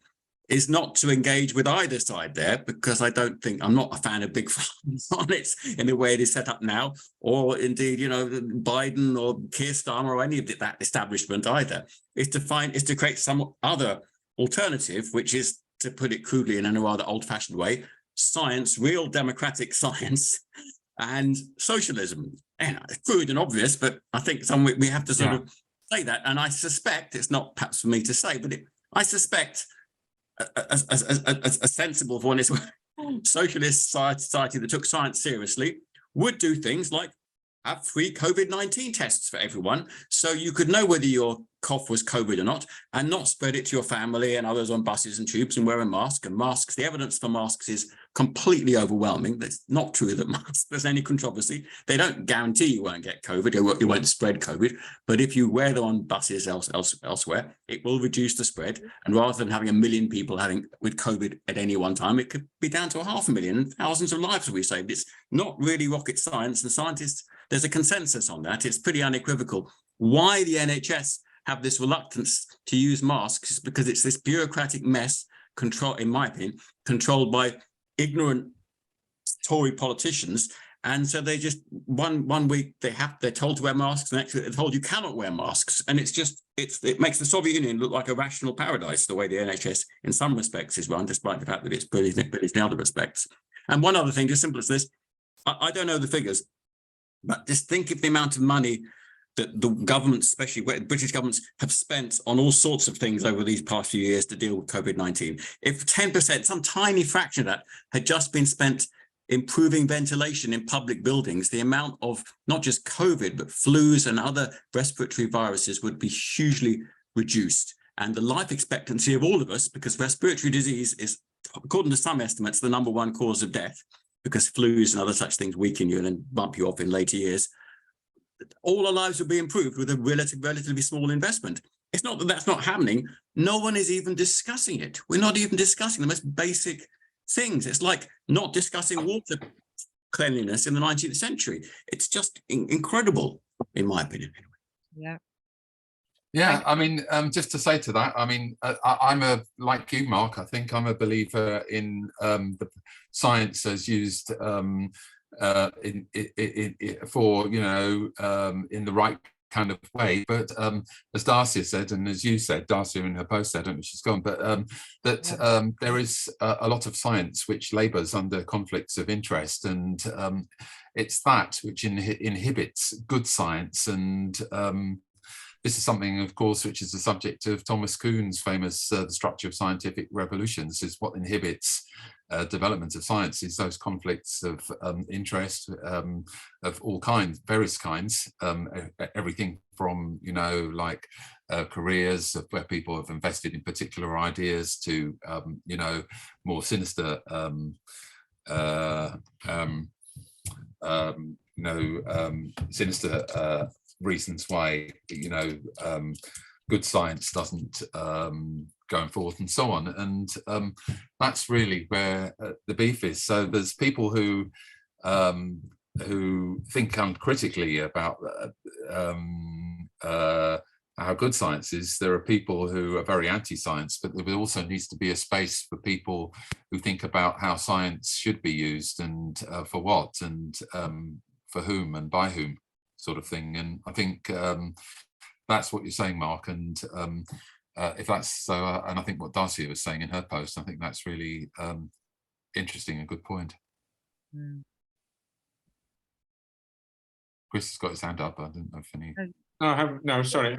is not to engage with either side there, because I'm not a fan of big pharma on it in the way it is set up now, or indeed, Biden or Keir Starmer or any of that establishment either, is to create some other alternative, which is, to put it crudely and in a rather old-fashioned way, science, real democratic science, and socialism. It's crude and obvious, but I think we have to sort of say that. And I suspect, it's not perhaps for me to say, but I suspect a sensible one is socialist society that took science seriously would do things like have free COVID-19 tests for everyone, so you could know whether your cough was COVID or not, and not spread it to your family and others on buses and tubes and wearing masks. And masks, the evidence for masks is completely overwhelming. That's not true that masks, there's any controversy. They don't guarantee you won't get COVID, you won't spread COVID, but if you wear them on buses elsewhere, it will reduce the spread. And rather than having 1 million people having with COVID at any one time, it could be down to 500,000, and thousands of lives will be saved. It's not really rocket science, and scientists, there's a consensus on that. It's pretty unequivocal. Why the NHS have this reluctance to use masks is because it's this bureaucratic mess, in my opinion, controlled by ignorant Tory politicians. And so they just one week they're told to wear masks, and next week they're told you cannot wear masks. And it makes the Soviet Union look like a rational paradise, the way the NHS in some respects is run, despite the fact that it's brilliant in other respects. And one other thing, just simple as this, I don't know the figures, but just think of the amount of money that the governments, especially British governments, have spent on all sorts of things over these past few years to deal with COVID-19. If 10%, some tiny fraction of that, had just been spent improving ventilation in public buildings, the amount of not just COVID, but flus and other respiratory viruses would be hugely reduced. And the life expectancy of all of us, because respiratory disease is, according to some estimates, the #1 cause of death, because flus and other such things weaken you and then bump you off in later years. All our lives will be improved with a relatively small investment. It's not that that's not happening. No one is even discussing it. We're not even discussing the most basic things. It's like not discussing water cleanliness in the 19th century. It's just incredible, in my opinion. Yeah. Yeah, I mean, just to say to that, I mean, I'm like you, Mark, I think I'm a believer in the science as used for, in the right kind of way. But as Darcia said, and as you said, Darcia in her post, I don't know if she's gone, but that there is a lot of science which labours under conflicts of interest, and it's that which inhibits good science. And this is something, of course, which is the subject of Thomas Kuhn's famous The Structure of Scientific Revolutions, is what inhibits development of science is those conflicts of interest of all kinds, various kinds, everything from, like careers where people have invested in particular ideas to, more sinister sinister reasons why good science doesn't going forth and so on. And that's really where the beef is. So there's people who think uncritically about how good science is. There are people who are very anti-science, but there also needs to be a space for people who think about how science should be used and for what and for whom and by whom, sort of thing. And I think that's what you're saying, Mark. And if that's so, and I think what Darcia was saying in her post, I think that's really interesting and good point. Chris has got his hand up. I didn't know if any. No, I haven't. No, sorry.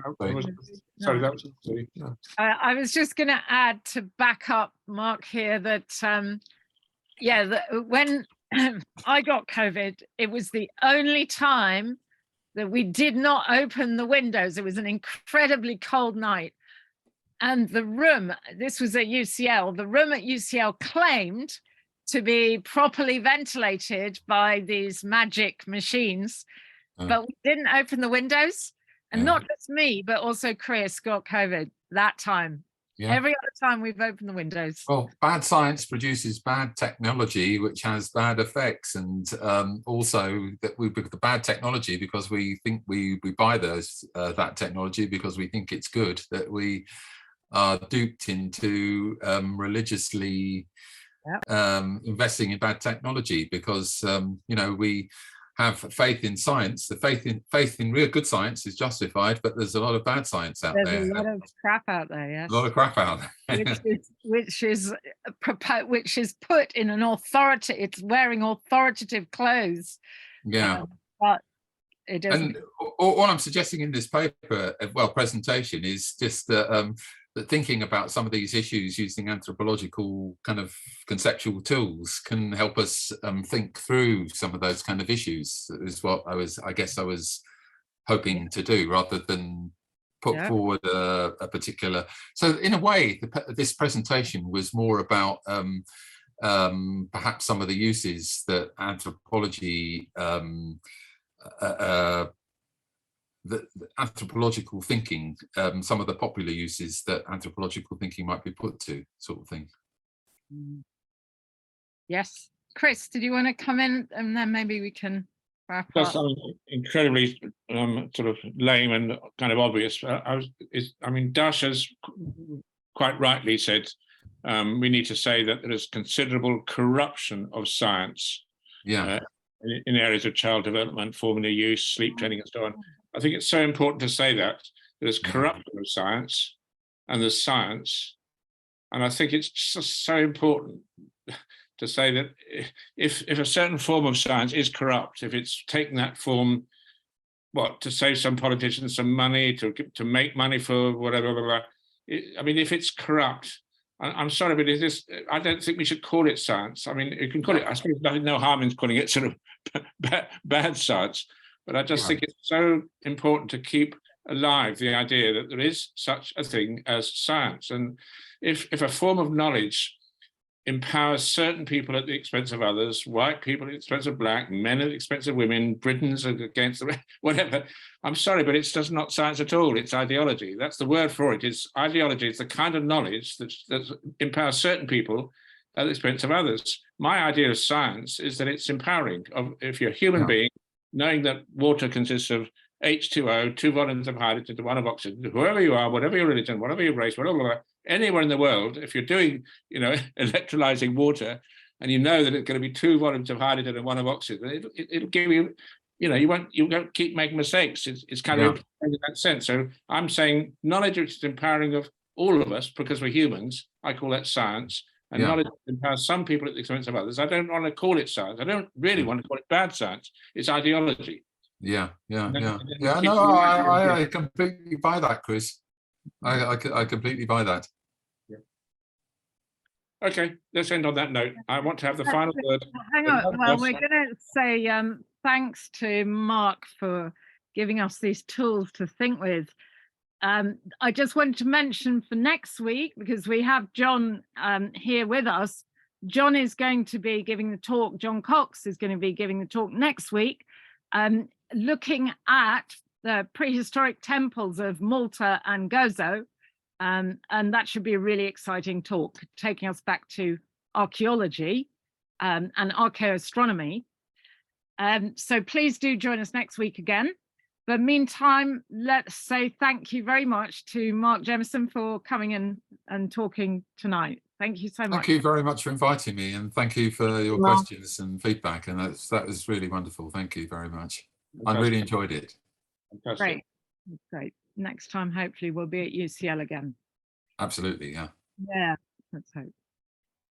Sorry, that was. No. I was just going to add to back up Mark here that, when I got COVID, it was the only time that we did not open the windows. It was an incredibly cold night. And the room, this was at UCL, the room at UCL claimed to be properly ventilated by these magic machines, but we didn't open the windows. And not just me, but also Chris got COVID that time. Yeah. Every other time we've opened the windows. Well, bad science produces bad technology, which has bad effects, and also that we the bad technology because we think we buy that technology because we think it's good. That we are duped into religiously investing in bad technology because we have faith in science. The faith in real good science is justified, but there's a lot of bad science out there. There's a lot of crap out there, yes. A lot of crap out there. which is put in an authority. It's wearing authoritative clothes. Yeah. But it doesn't. And what I'm suggesting in this paper, presentation, is just that thinking about some of these issues using anthropological kind of conceptual tools can help us think through some of those kind of issues, is what I guess I was hoping to do, rather than put forward a particular. So in a way, this presentation was more about perhaps some of the uses that anthropology, the anthropological thinking, some of the popular uses that anthropological thinking might be put to, sort of thing. Yes, Chris, did you want to come in, and then maybe we can wrap up? That's something incredibly sort of lame and kind of obvious. I mean, Dash has quite rightly said we need to say that there is considerable corruption of science in areas of child development, formula use, sleep training, and so on. I think it's so important to say that there's corruption of science and there's science. And I think it's just so important to say that if a certain form of science is corrupt, if it's taken that form, what, to save some politicians some money, to make money for whatever, blah, blah, blah. I mean, if it's corrupt, I'm sorry, but I don't think we should call it science. I mean, you can call it, I suppose there's no harm in calling it sort of bad science, but I just think it's so important to keep alive the idea that there is such a thing as science. And if a form of knowledge empowers certain people at the expense of others, white people at the expense of black, men at the expense of women, Britons against the whatever, I'm sorry, but it's just not science at all. It's ideology. That's the word for it. It's ideology. It's the kind of knowledge that empowers certain people at the expense of others. My idea of science is that it's empowering. If you're a human being, knowing that water consists of H2O, 2 volumes of hydrogen to 1 of oxygen, whoever you are, whatever your religion, whatever your race, whatever, anywhere in the world, if you're doing, electrolyzing water, and you know that it's going to be 2 volumes of hydrogen and 1 of oxygen, it'll give you, you won't keep making mistakes. It's kind of empowering in that sense. So I'm saying knowledge which is empowering of all of us because we're humans, I call that science. And knowledge empowers some people at the expense of others. I don't want to call it science. I don't really want to call it bad science. It's ideology. No, I completely buy that, Chris. I completely buy that. Okay, let's end on that note. I want to have the final word. Hang on. Well, we're going to say thanks to Mark for giving us these tools to think with. I just wanted to mention for next week, because we have John here with us, John is going to be giving the talk, John Cox is going to be giving the talk next week, looking at the prehistoric temples of Malta and Gozo. And that should be a really exciting talk, taking us back to archaeology and archaeoastronomy. So please do join us next week again. But meantime, let's say thank you very much to Mark Jamieson for coming in and talking tonight. Thank you so much. Thank you very much for inviting me, and thank you for your questions and feedback. And that was really wonderful. Thank you very much. I really enjoyed it. Great. Great. Next time, hopefully, we'll be at UCL again. Absolutely, yeah. Yeah, let's hope.